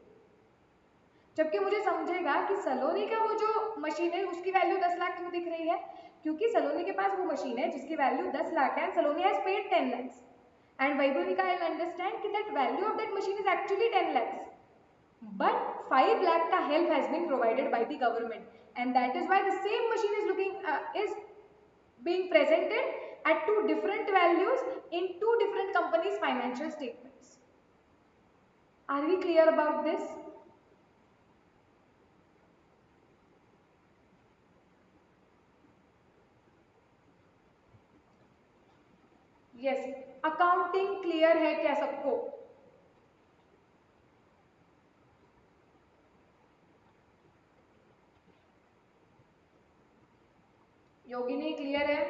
जबकि मुझे समझेगा कि सलोनी का वो जो मशीन है उसकी वैल्यू 10 लाख क्यों दिख रही है, क्योंकि सलोनी के पास वो मशीन है जिसकी वैल्यू 10 लाख है, सलोनी has paid 10 lakhs, and Vaibhavika will understand कि that value of that machine is actually 10 lakhs, but 5 lakh का help has been provided by the government, and that is why the same machine is being presented at two different values in two different companies' financial statements. Are we clear about this? Yes, accounting clear है क्या सबको? योगिनी clear है?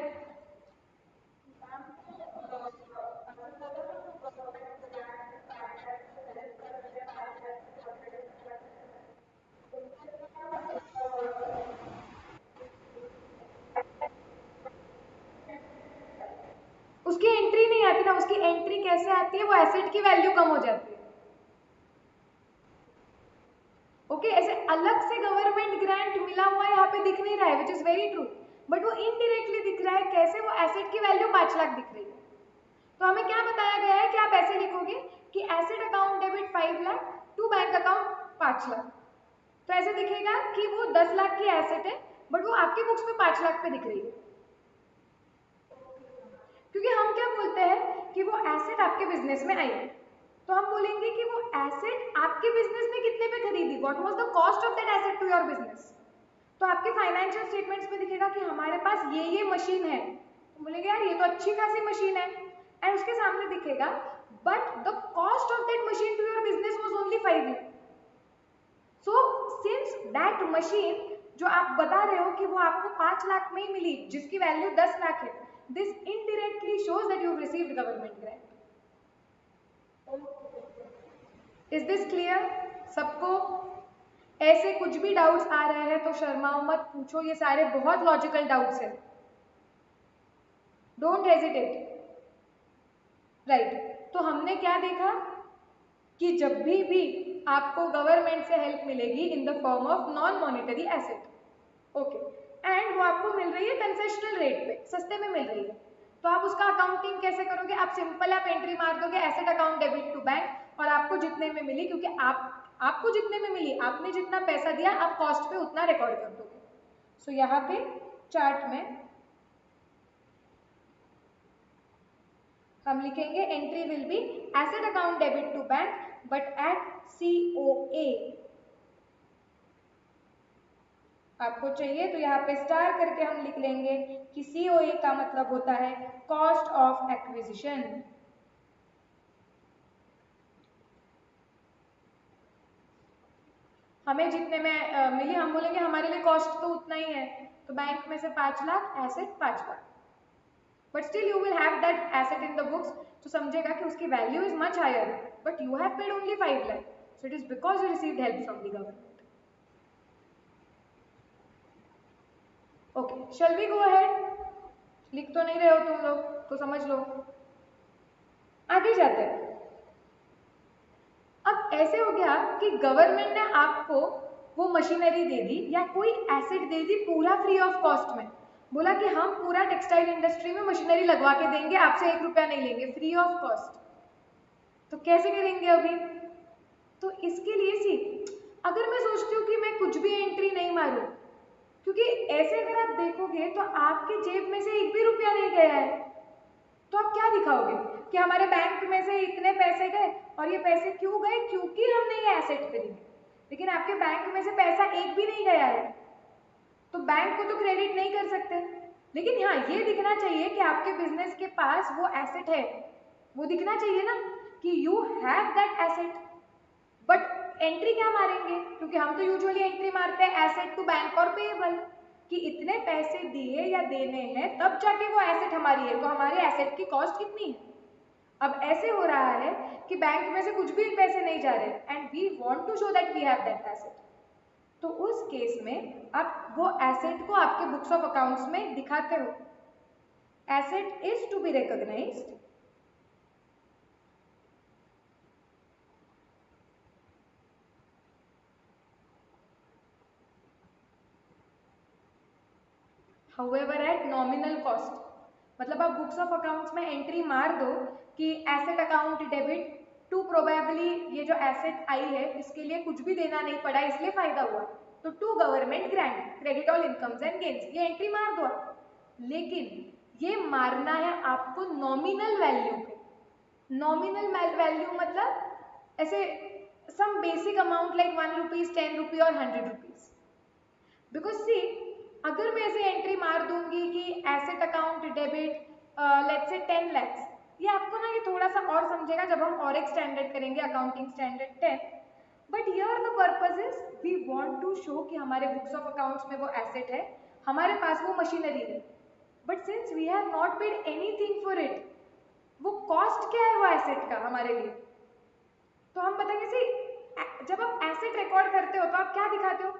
उसकी entry नहीं आती ना, उसकी entry कैसे आती है, वो एसेट की वैल्यू कम हो जाती है। ओके, ऐसे अलग से गवर्नमेंट ग्रांट मिला हुआ यहाँ पे दिख नहीं रहा है, which is very true, but वो इनडायरेक्टली दिख रहा है, कैसे, वो एसेट की वैल्यू 5 लाख दिख रही है। तो हमें क्या बताया गया है कि आप ऐसे लिखोगे कि asset account debit 5 lakh to bank account 5 lakh, तो ऐसे दिखेगा कि वो 10 लाख की एसेट है बट वो आपके बुक्स में 5 लाख पे दिख रही है, क्योंकि हम क्या बोलते हैं कि वो एसेट आपके बिजनेस में आई है, तो हम बोलेंगे कि वो एसेट आपके बिजनेस ने कितने पे खरीदी, what was the cost of that asset to your business, तो आपके फाइनेंशियल स्टेटमेंट्स में दिखेगा कि हमारे पास ये मशीन है, तो बोलेंगे यार ये तो अच्छी खासी मशीन है, एंड उसके सामने दिखेगा but the cost of that machine to your business was only 5 lakh. So since that machine जो आप बता रहे हो कि वो आपको 5 लाख में ही मिली, जिसकी वैल्यू 10 लाख है, this indirectly shows that you've received government grant. Is this clear? सबको ऐसे कुछ भी डाउट्स आ रहे हैं तो शर्माओ मत, पूछो, ये सारे बहुत लॉजिकल डाउट्स हैं. Don't hesitate. राइट, तो हमने क्या देखा कि जब भी आपको गवर्नमेंट से हेल्प मिलेगी इन the form of non monetary asset, okay, and वो आपको मिल रही है कंसेशनल रेट पे, सस्ते में मिल रही है, तो आप उसका अकाउंटिंग कैसे करोगे? आप सिंपल आप एंट्री मार दोगे asset account debit to bank, और आपको जितने में मिली, क्योंकि आपको जितने में मिली, आपने जितना पैसा दिया, आप कॉस्ट पे उतना रिकॉर्ड कर दोगे. सो यहाँ पे चार्ट में हम लिखेंगे entry will be asset account debit to bank but at COA. आपको चाहिए तो यहाँ पे स्टार करके हम लिख लेंगे कि COA का मतलब होता है कॉस्ट ऑफ एक्विजिशन. हमें जितने में मिली, हम बोलेंगे हमारे लिए कॉस्ट तो उतना ही है, तो बैंक में से 5 lakh, asset 5 lakh, but still you will have that asset in the books, तो समझेगा कि उसकी value is much higher, but you have paid only 5 lakh, so it is because you received help from the government. Okay, shall we go ahead? लिख तो नहीं रहे हो तुम लोग, तो समझ लो. आगे जाते हैं. अब ऐसे हो गया कि गवर्नमेंट ने आपको वो मशीनरी दे दी या कोई एसेट दे दी पूरा फ्री ऑफ कॉस्ट में, बोला कि हम पूरा टेक्सटाइल इंडस्ट्री में मशीनरी लगवा के देंगे, आपसे 1 रुपया नहीं लेंगे, फ्री ऑफ कॉस्ट. तो कैसे करेंगे अभी? तो इसके लिए सी, अगर मैं सोचती हूँ कि मैं कुछ भी एंट्री नहीं मारूं, क्योंकि ऐसे अगर आप देखोगे तो आपके जेब में से 1 भी रुपया नहीं गया है, तो आप क्या दिखाओगे कि हमारे बैंक में से इतने पैसे गए, और ये पैसे क्यों गए? क्योंकि हमने ये एसेट खरीदी. लेकिन आपके बैंक में से पैसा 1 भी नहीं गया है, तो बैंक को तो क्रेडिट नहीं कर सकते. लेकिन हाँ, ये दिखना चाहिए कि आपके बिजनेस के पास वो एसेट है, वो दिखना चाहिए ना कि you have that asset. But entry क्या मारेंगे? क्योंकि हम तो यूजुअली एंट्री मारते हैं एसेट टू बैंक और पेएबल, कि इतने पैसे दिए या देने हैं तब जाके वो एसेट हमारी है, तो हमारे एसेट की कॉस्ट कितनी है. अब ऐसे हो रहा है कि बैंक में से कुछ भी पैसे नहीं जा रहे, and we want to show that we have that asset. तो उस केस में आप वो एसेट को आपके बुक्स ऑफ अकाउंट्स में दिखाते हो. Asset is to be recognised however at nominal cost. मतलब आप बुक्स ऑफ अकाउंट्स में एंट्री मार दो कि asset account debit to, probably ये जो एसेट आई है इसके लिए कुछ भी देना नहीं पड़ा, इसलिए फायदा हुआ, तो to government grant credit all incomes and gains, ये एंट्री मार दो. लेकिन ये मारना है आपको नॉमिनल वैल्यू पे. नॉमिनल वैल्यू मतलब ऐसे some basic amount like 1 rupees, 10 rupee और 100 रुपीज. बिकॉज सी, अगर मैं ऐसे एंट्री मार दूंगी कि asset account debit let's say 10 lakhs, ये आपको ना ये थोड़ा सा और समझेगा जब हम और एक स्टैंडर्ड करेंगे, accounting standard 10. But here the purpose is we want to show कि हमारे बुक्स ऑफ अकाउंट्स में वो एसेट है, हमारे पास वो मशीनरी है, but since we have not paid anything for it, वो कॉस्ट क्या है वो एसेट का हमारे लिए, तो हम बताएंगे सी, जब आप एसेट रिकॉर्ड करते हो तो आप क्या दिखाते हो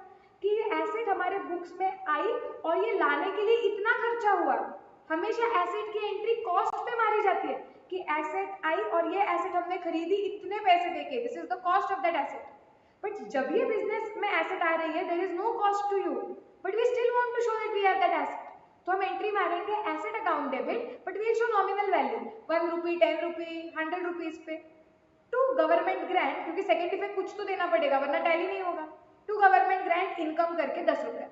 कि ये एसेट हमारे बुक्स में आई और ये लाने के लिए इतना खर्चा हुआ. हमेशा एसेट की एंट्री कॉस्ट पे मारी जाती है कि एसेट आई और ये एसेट हमने खरीदी इतने पैसे देके, this is the cost of that asset. But जब ये बिजनेस में एसेट आ रही है, there is no cost to you, but we still want to show that we have that asset, तो हम एंट्री मारेंगे asset account debit, but we show nominal value 1 rupee, 10 rupee, 100 rupees पे to government grant, क्योंकि second effect कुछ तो देना पड़ेगा वरना टैली नहीं होगा, टू गवर्नमेंट ग्रांट इनकम करके 10 रुपया.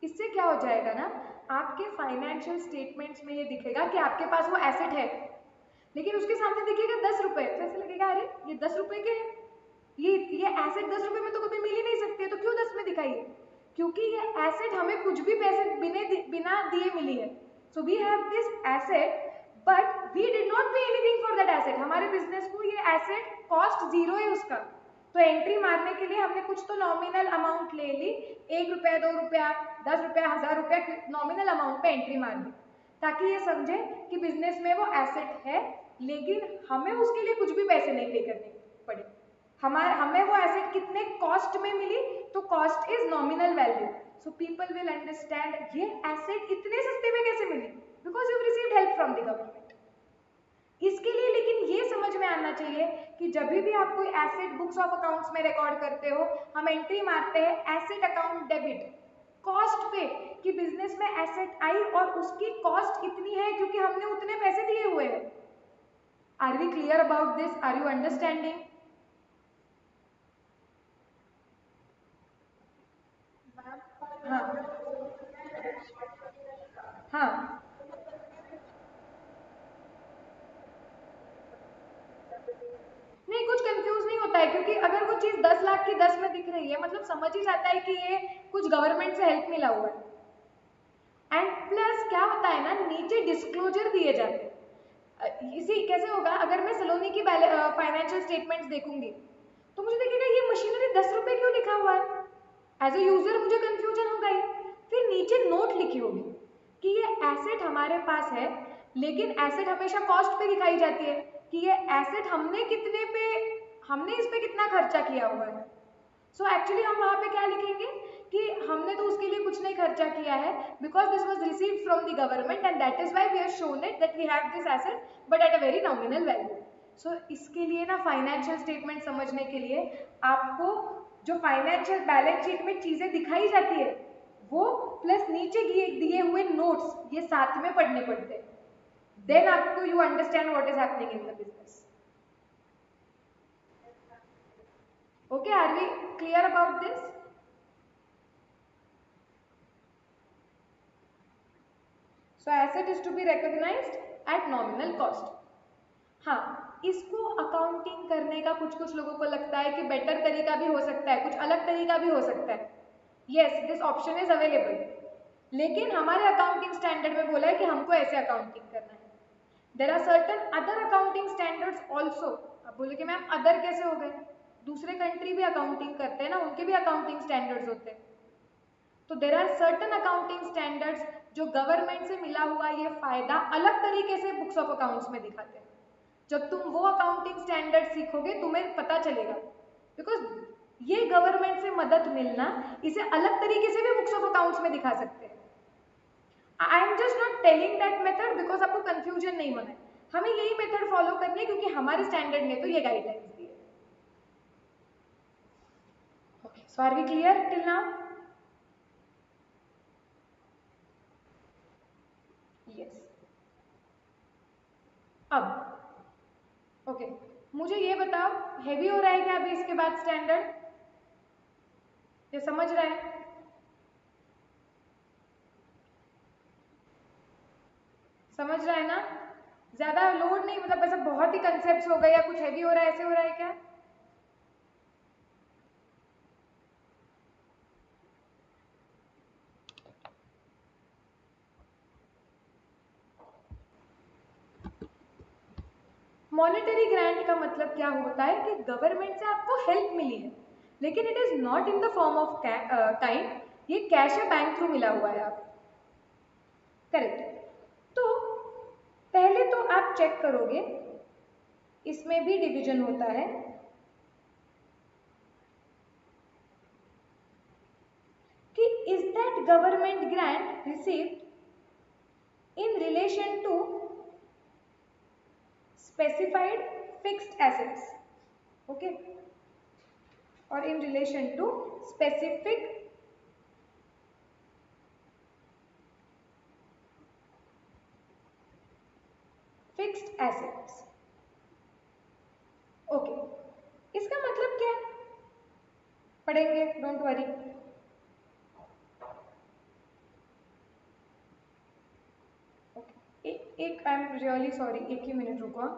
इससे क्या हो जाएगा ना, आपके फाइनेंशियल स्टेटमेंट्स में ये दिखेगा कि आपके पास वो एसेट है, लेकिन उसके सामने दिखेगा 10 रुपए, तो ऐसे लगेगा अरे ये 10 रुपए के, ये एसेट 10 रुपए में तो कभी मिल ही नहीं सकती है, तो क्यों 10 में दिखाई है? क्योंकि ये एसेट हमें कुछ भी पैसे बिना दिए मिली है. So we have this asset but we did not pay anything for that asset. हमारे बिजनेस को ये एसेट कॉस्ट जीरो है उसका, तो एंट्री मारने के लिए हमने कुछ तो नॉमिनल अमाउंट ले ली, 1 रुपया, 2 रुपया, 10 रुपया, 1000 रुपया नॉमिनल अमाउंट पे एंट्री मार दी, ताकि ये समझे कि बिजनेस में वो एसेट है, लेकिन हमें उसके लिए कुछ भी पैसे नहीं पे करने पड़े। हमें वो एसेट कितने कॉस्ट में मिली, तो cost is nominal value. So people will understand ये एसेट इतने सस्ते में कैसे मिली, because you received help from the government. इसके लिए लेकिन ये समझ में आना चाहिए कि जब भी आप कोई एसेट बुक्स ऑफ अकाउंट्स में रिकॉर्ड करते हो, हम एंट्री मारते हैं एसेट अकाउंट डेबिट कॉस्ट पे, कि बिजनेस में एसेट आई और उसकी कॉस्ट इतनी है क्योंकि हमने उतने पैसे दिए हुए हैं। Are we clear about this? Are you understanding? हाँ हाँ, नहीं कुछ कंफ्यूज नहीं होता है, क्योंकि अगर वो चीज 10 लाख की 10 में दिख रही है, मतलब समझ ही जाता है कि ये कुछ गवर्नमेंट से हेल्प मिला हुआ है। एंड प्लस क्या होता है ना, नीचे डिस्क्लोजर दिए जाते हैं। इसी कैसे होगा, अगर मैं सलोनी की फाइनेंशियल स्टेटमेंट्स देखूंगी, तो मुझे देखिएगा ये मशीनरी 10 रुपए क्यों लिखा हुआ है, एज ए यूजर मुझे कंफ्यूजन होगा ही। फिर नीचे नोट लिखी होगी कि ये एसेट हमारे पास है, लेकिन एसेट हमेशा कॉस्ट पे दिखाई जाती है, कि ये एसेट हमने कितने पे, हमने इस पे कितना खर्चा किया हुआ है। सो एक्चुअली हम वहाँ पे क्या लिखेंगे कि हमने तो उसके लिए कुछ नहीं खर्चा किया है, because this was received from the government and that is why we have shown it that we have this asset but at a very nominal value. So इसके लिए ना फाइनेंशियल स्टेटमेंट समझने के लिए आपको जो फाइनेंशियल बैलेंस शीट में चीजें दिखाई जाती है वो प्लस नीचे दिए हुए नोट्स ये साथ में पढ़ने पड़ते हैं, देन आपको you understand what is happening in the business. Okay, are we clear about this? So asset is to be recognized at nominal cost. हाँ, इसको अकाउंटिंग करने का कुछ कुछ लोगों को लगता है कि बेटर तरीका भी हो सकता है, कुछ अलग तरीका भी हो सकता है। Yes, this option is available, लेकिन हमारे अकाउंटिंग स्टैंडर्ड में बोला है कि हमको ऐसे अकाउंटिंग करना है। There are certain other accounting standards also. अब बोले कि मैम अदर कैसे हो गए, दूसरे कंट्री भी अकाउंटिंग करते हैं ना, उनके भी अकाउंटिंग स्टैंडर्ड्स होते हैं। तो there are certain accounting standards जो गवर्नमेंट से मिला हुआ ये फायदा अलग तरीके से बुक्स ऑफ अकाउंट्स में दिखाते हैं। जब तुम वो अकाउंटिंग स्टैंडर्ड सीखोगे तुम्हें पता चलेगा, बिकॉज ये गवर्नमेंट से मदद मिलना, इसे अलग तरीके से भी बुक्स ऑफ अकाउंट्स में दिखा सकते हैं। I am just not telling that method because आपको कंफ्यूजन नहीं होना है, हमें यही मेथड फॉलो करनी है क्योंकि हमारे स्टैंडर्ड ने तो ये गाइडलाइंस दी है। Okay, so are we clear till now? Yes. अब ओके, मुझे ये बताओ हैवी हो रहा है क्या अभी इसके बाद स्टैंडर्ड, ये समझ रहा है? समझ रहा है ना? ज्यादा लोड नहीं, मतलब ऐसा बहुत ही कंसेप्ट हो गए या कुछ हैवी हो रहा है, ऐसे हो रहा है क्या? मॉनेटरी ग्रांट का मतलब क्या होता है कि गवर्नमेंट से आपको हेल्प मिली है, लेकिन it is not in the form of kind, ये कैश या बैंक थ्रू मिला हुआ है आप। करेक्ट। तो पहले तो आप चेक करोगे, इसमें भी डिवीजन होता है कि is that government grant received in relation to specified fixed assets, okay, or in relation to specific fixed assets, okay। इसका मतलब क्या है पढ़ेंगे, डोंट वरी। ओके, एक आई एम रियली सॉरी, एक ही मिनट रुको।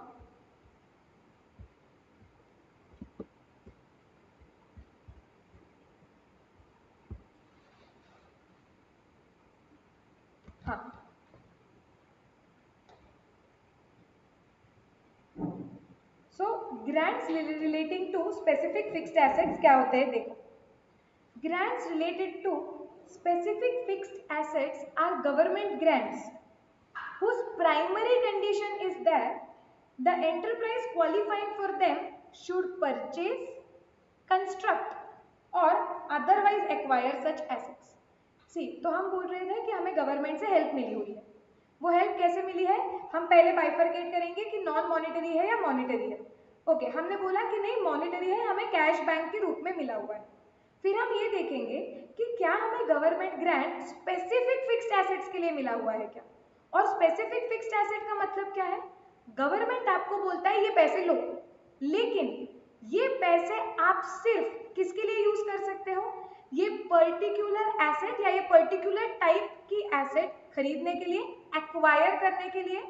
हाँ, so grants relating to specific fixed assets क्या होते हैं देखो. Grants related to specific fixed assets are government grants whose primary condition is that the enterprise qualifying for them should purchase, construct or otherwise acquire such assets. See, तो हम बोल रहे थे कि हमें गवर्नमेंट से हेल्प मिली हुई है. वो हेल्प कैसे मिली है? हम पहले बाइफरकेट करेंगे कि नॉन मॉनिटरी है या मॉनिटरी है. ओके, हमने बोला कि नहीं मॉनिटरी है, हमें कैश बैंक के रूप में मिला हुआ है. फिर हम ये देखेंगे कि क्या हमें government grant specific fixed assets के लिए मिला हुआ है क्या. और स्पेसिफिक फिक्स्ड एसेट का मतलब क्या है? गवर्नमेंट आपको बोलता है ये पैसे लो, लेकिन ये पैसे आप सिर्फ किसके लिए यूज कर सकते हो? ये पर्टिकुलर एसेट या ये पर्टिकुलर टाइप की एसेट खरीदने के लिए, एक्वायर करने के लिए.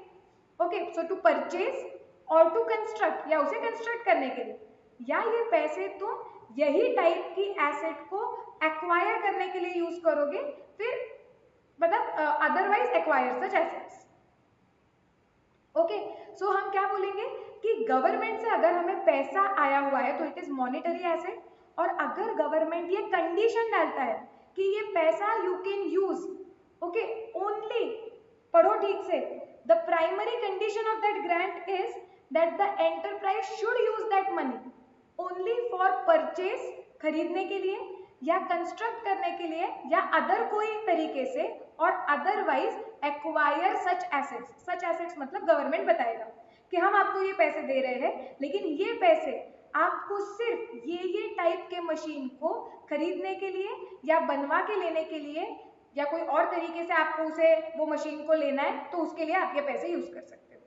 ओके, सो टू परचेज और टू कंस्ट्रक्ट या उसे कंस्ट्रक्ट करने के लिए, या ये पैसे तुम यही टाइप की एसेट को एक्वायर करने के लिए यूज करोगे, फिर मतलब otherwise acquire such assets. Okay, so हम क्या बोलेंगे कि गवर्नमेंट से अगर हमें पैसा आया हुआ है तो इट इज मॉनिटरी एसेट. और अगर गवर्नमेंट ये कंडीशन डालता है कि ये पैसा you can use, okay, only, पढ़ो ठीक से, the primary condition of that grant is that the enterprise should use that money only for purchase, खरीदने के लिए, या कंस्ट्रक्ट करने के लिए, या अदर कोई तरीके से, और अदरवाइज एक्वायर सच एसेट्स. सच एसेट्स मतलब गवर्नमेंट बताएगा कि हम आपको ये पैसे दे रहे हैं, लेकिन ये पैसे आपको सिर्फ ये टाइप के मशीन को खरीदने के लिए या बनवा के लेने के लिए, या कोई और तरीके से आपको उसे वो मशीन को लेना है, तो उसके लिए आप ये पैसे यूज कर सकते हो.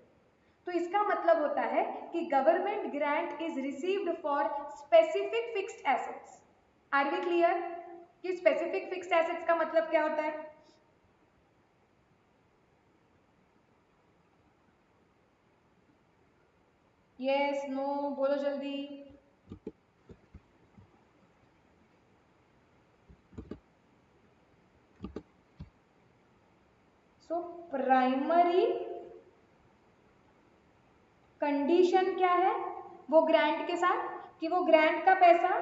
तो इसका मतलब होता है कि government grant is received for specific fixed assets. Are we clear कि स्पेसिफिक फिक्स्ड एसेट्स का मतलब क्या होता है? यस, नो, बोलो जल्दी. सो प्राइमरी कंडीशन क्या है वो ग्रांट के साथ, कि वो ग्रांट का पैसा,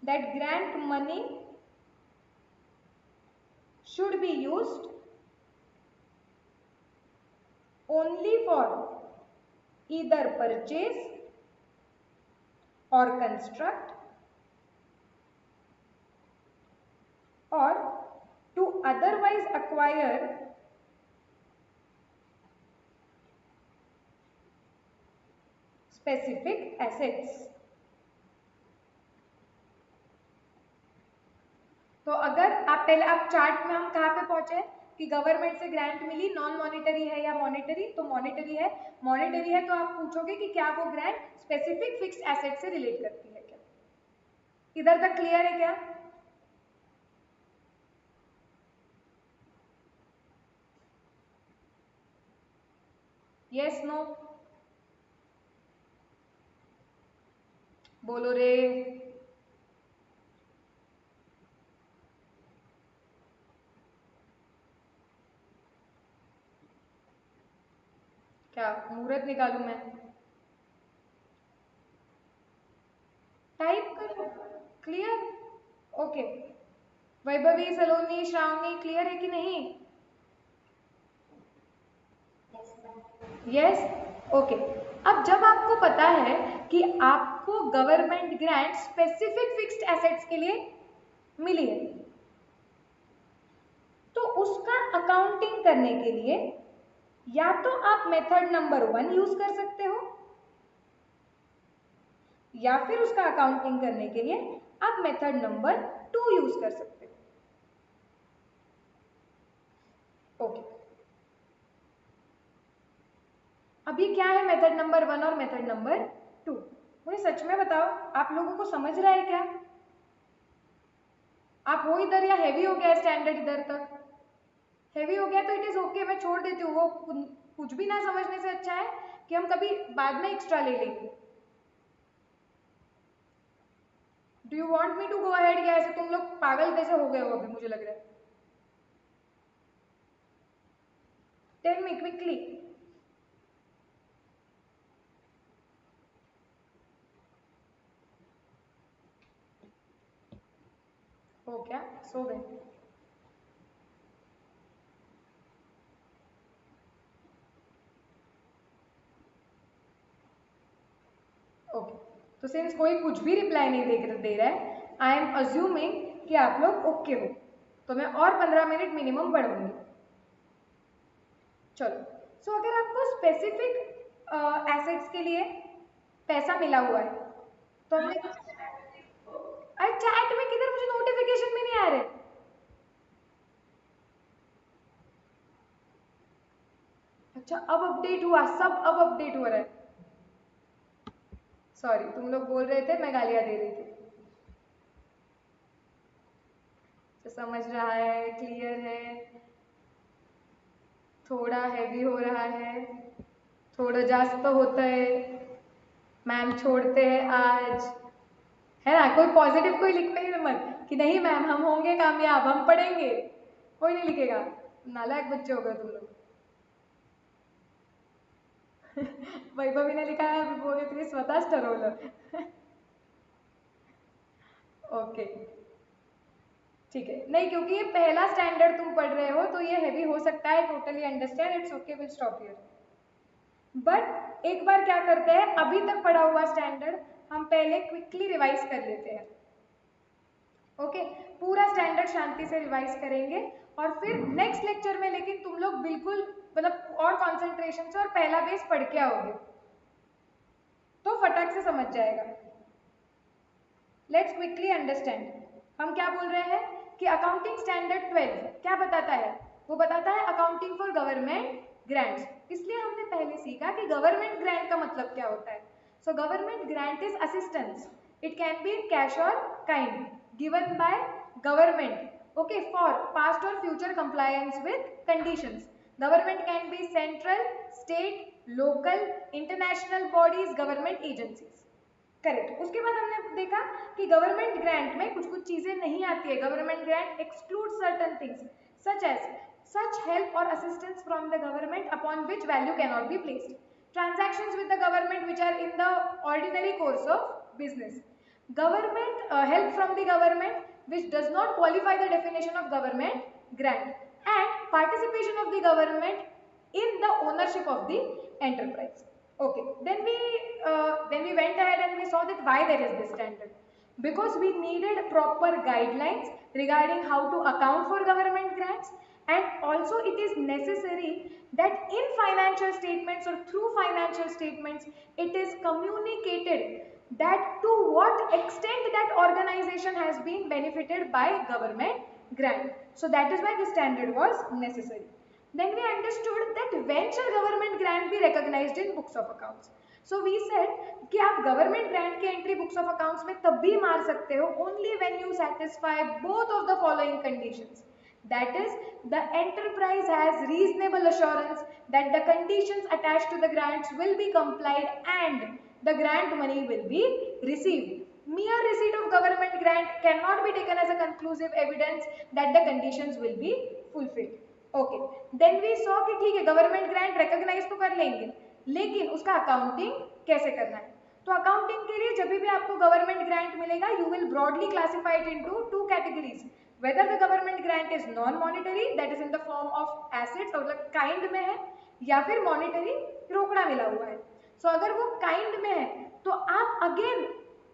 that grant money should be used only for either purchase or construct or to otherwise acquire specific assets. तो अगर आप पहले आप चार्ट में हम कहाँ पे पहुंचे कि गवर्नमेंट से ग्रांट मिली, नॉन मॉनिटरी है या मॉनिटरी, तो मॉनिटरी है. मॉनिटरी है तो आप पूछोगे कि क्या वो ग्रांट स्पेसिफिक फिक्स्ड एसेट से रिलेट करती है क्या. इधर तक क्लियर है क्या? यस, नो, बोलो रे. क्या मुहूर्त निकालूं मैं? टाइप करो. क्लियर? ओके, वैभवी, सलोनी, श्रावणी, क्लियर है कि नहीं? Yes, okay. अब जब आपको पता है कि आपको government grant specific fixed assets के लिए मिली है, तो उसका अकाउंटिंग करने के लिए या तो आप मेथड नंबर 1 यूज कर सकते हो, या फिर उसका अकाउंटिंग करने के लिए आप मेथड नंबर 2 यूज कर सकते हो. ओके, अभी क्या है मेथड नंबर 1 और मेथड नंबर 2? मुझे सच में बताओ, आप लोगों को समझ रहा है क्या? आप हो इधर या हैवी हो गया स्टैंडर्ड इधर तक? हैवी हो गया तो इट इज ओके, मैं छोड़ देती हूँ. वो कुछ भी ना समझने से अच्छा है कि हम कभी बाद में एक्स्ट्रा ले लेंगे. Do you want me to go ahead, या ऐसे तुम लोग पागल कैसे हो गए हो अभी, मुझे लग रहा है. Tell me quickly. हो क्या, सो गए? ओके, तो सिंस कोई कुछ भी रिप्लाई नहीं दे रहा है, आई एम अज्यूमिंग कि आप लोग ओके हो, तो मैं और 15 मिनट मिनिमम बढ़ूंगी। चलो, सो अगर आपको स्पेसिफिक एसेट्स के लिए पैसा मिला हुआ है तो हमने, अरे चैट में किधर, मुझे नोटिफिकेशन में नहीं आ रहे। अच्छा, अब अपडेट हुआ, सब अब अपडेट हो रहा है। सॉरी, तुम लोग बोल रहे थे, मैं गालियां दे रही थी। तो समझ रहा है, क्लियर है, थोड़ा हैवी हो रहा है, थोड़ा जास्त तो होता है, मैम छोड़ते हैं आज, है ना? कोई पॉजिटिव कोई लिख पे मत कि नहीं मैम हम होंगे कामयाब, हम पढ़ेंगे, कोई नहीं लिखेगा। नालायक बच्चे हो गए तुम लोग। वैभवी ने लिखा है बोले तुम्ही स्वतःच ठरवलं। ओके, ठीक है, नहीं क्योंकि ये पहला स्टैंडर्ड तुम पढ़ रहे हो तो ये हैवी हो सकता है, totally understand, it's okay, will stop here. But एक बार क्या करते हैं, अभी तक पढ़ा हुआ स्टैंडर्ड हम पहले क्विकली रिवाइज कर लेते हैं। ओके, पूरा स्टैंडर्ड शांति से रिवाइज करेंगे और फिर नेक्स्ट लेक्चर में लेकिन तुम लोग बिल्कुल मतलब और कॉन्सेंट्रेशन से और पहला बेस पढ़ के आओगे तो फटाक से समझ जाएगा। लेट्स क्विकली अंडरस्टैंड, हम क्या बोल रहे हैं कि अकाउंटिंग स्टैंडर्ड 12 क्या बताता है? वो बताता है अकाउंटिंग फॉर गवर्नमेंट ग्रांट्स। इसलिए हमने पहले सीखा कि गवर्नमेंट ग्रांट का मतलब क्या होता है। So government grant is assistance, it can be cash or kind given by government, okay, for past or future compliance with conditions. Government can be central, state, local, international bodies, government agencies. Correct. उसके बाद हमने देखा कि government grant में कुछ कुछ चीजें नहीं आती है। Government grant exclude certain things such as such help or assistance from the government upon which value cannot be placed, transactions with the government which are in the ordinary course of business, government help from the government which does not qualify the definition of government grant, and participation of the government in the ownership of the enterprise. Okay, then we went ahead and we saw that why there is this standard, because we needed proper guidelines regarding how to account for government grants, and also it is necessary that in financial statements or through financial statements it is communicated that to what extent that organization has been benefited by government grant. So that is why the standard was necessary. Then we understood that when shall government grant be recognized in books of accounts. So we said कि आप government grant की entry books of accounts में तब भी मार सकते हो only when you satisfy both of the following conditions. That is, the enterprise has reasonable assurance that the conditions attached to the grants will be complied and the grant money will be received. Mere receipt of government grant cannot be taken as a conclusive evidence that the conditions will be fulfilled. Okay, then we saw कि ठीक है government grant recognise तो कर लेंगे, लेकिन उसका accounting कैसे करना है? तो अकाउंटिंग के लिए जब भी आपको गवर्नमेंट ग्रांट मिलेगा you will broadly classify it into two categories, whether the government grant is non monetary that is in the form of assets और मतलब काइंड में है, या फिर मॉनिटरी रोकड़ा मिला हुआ है। सो अगर वो काइंड में है तो आप again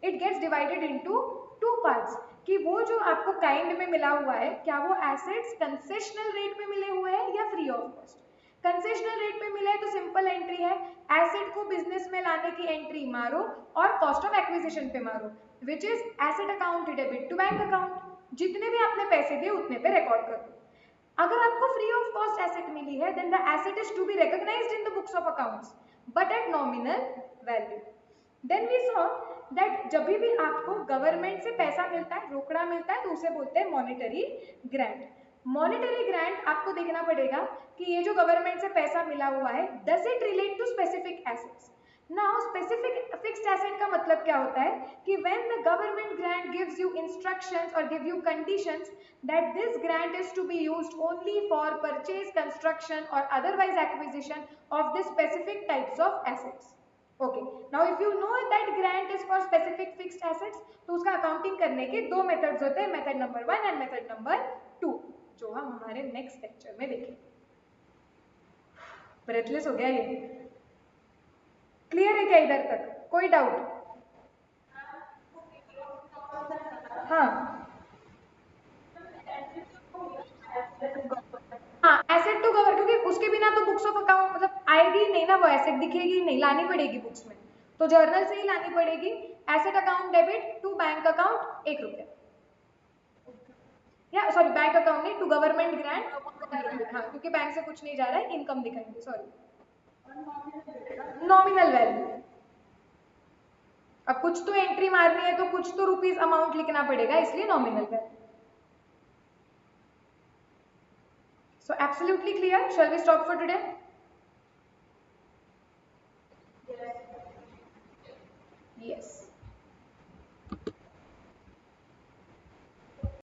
it gets divided into two parts कि वो जो आपको काइंड में मिला हुआ है क्या वो एसेट्स कंसेशनल रेट पे मिले हुए हैं या free of cost. Concessional rate पे मिला है तो सिंपल एंट्री है, एसेट को बिजनेस में लाने की एंट्री मारो और कॉस्ट ऑफ एक्विजिशन पे मारो, which is asset account debit to bank account, जितने भी आपने पैसे दिए उतने पे रिकॉर्ड कर दो। अगर आपको फ्री ऑफ कॉस्ट एसेट मिली है then the asset is to be recognised in the books of accounts but at nominal value. Then we saw that जब भी आपको गवर्नमेंट से पैसा मिलता है, रोकड़ा मिलता है, तो उसे बोलते हैं मॉनेटरी ग्रांट। मॉनेटरी ग्रांट आपको देखना पड़ेगा कि ये जो गवर्नमेंट से पैसा मिला हुआ है does it relate to specific assets. Now specific fixed asset का मतलब क्या होता है कि when the government grant gives you instructions or give you conditions that this grant is to be used only for purchase, construction or otherwise acquisition of this specific types of assets. Okay, now if you know that grant is for specific fixed assets, तो उसका अकाउंटिंग करने के दो methods होते हैं, method number 1 and method number 2, जो हम हमारे नेक्स्ट लेक्चर में देखेंगे। ब्रेथलेस हो गया ये, क्लियर है क्या इधर तक, कोई डाउट? हाँ हाँ, एसेट टू कवर, क्योंकि उसके बिना तो बुक्स ऑफ अकाउंट मतलब आएगी नहीं ना, वो एसेट दिखेगी नहीं, लानी पड़ेगी बुक्स में, तो जर्नल से ही लानी पड़ेगी। Asset account debit to bank account 1 रुपया, या सॉरी बैंक अकाउंट नहीं, टू गवर्नमेंट ग्रांट 1 रुपया, हाँ क्योंकि बैंक से कुछ नहीं जा रहा है, इनकम दिखाएंगे, सॉरी नॉमिनल वैल्यू। अब कुछ तो एंट्री मारनी है तो कुछ तो रुपीस अमाउंट लिखना पड़ेगा, इसलिए nominal value. So absolutely clear. Shall we stop for today? Yes.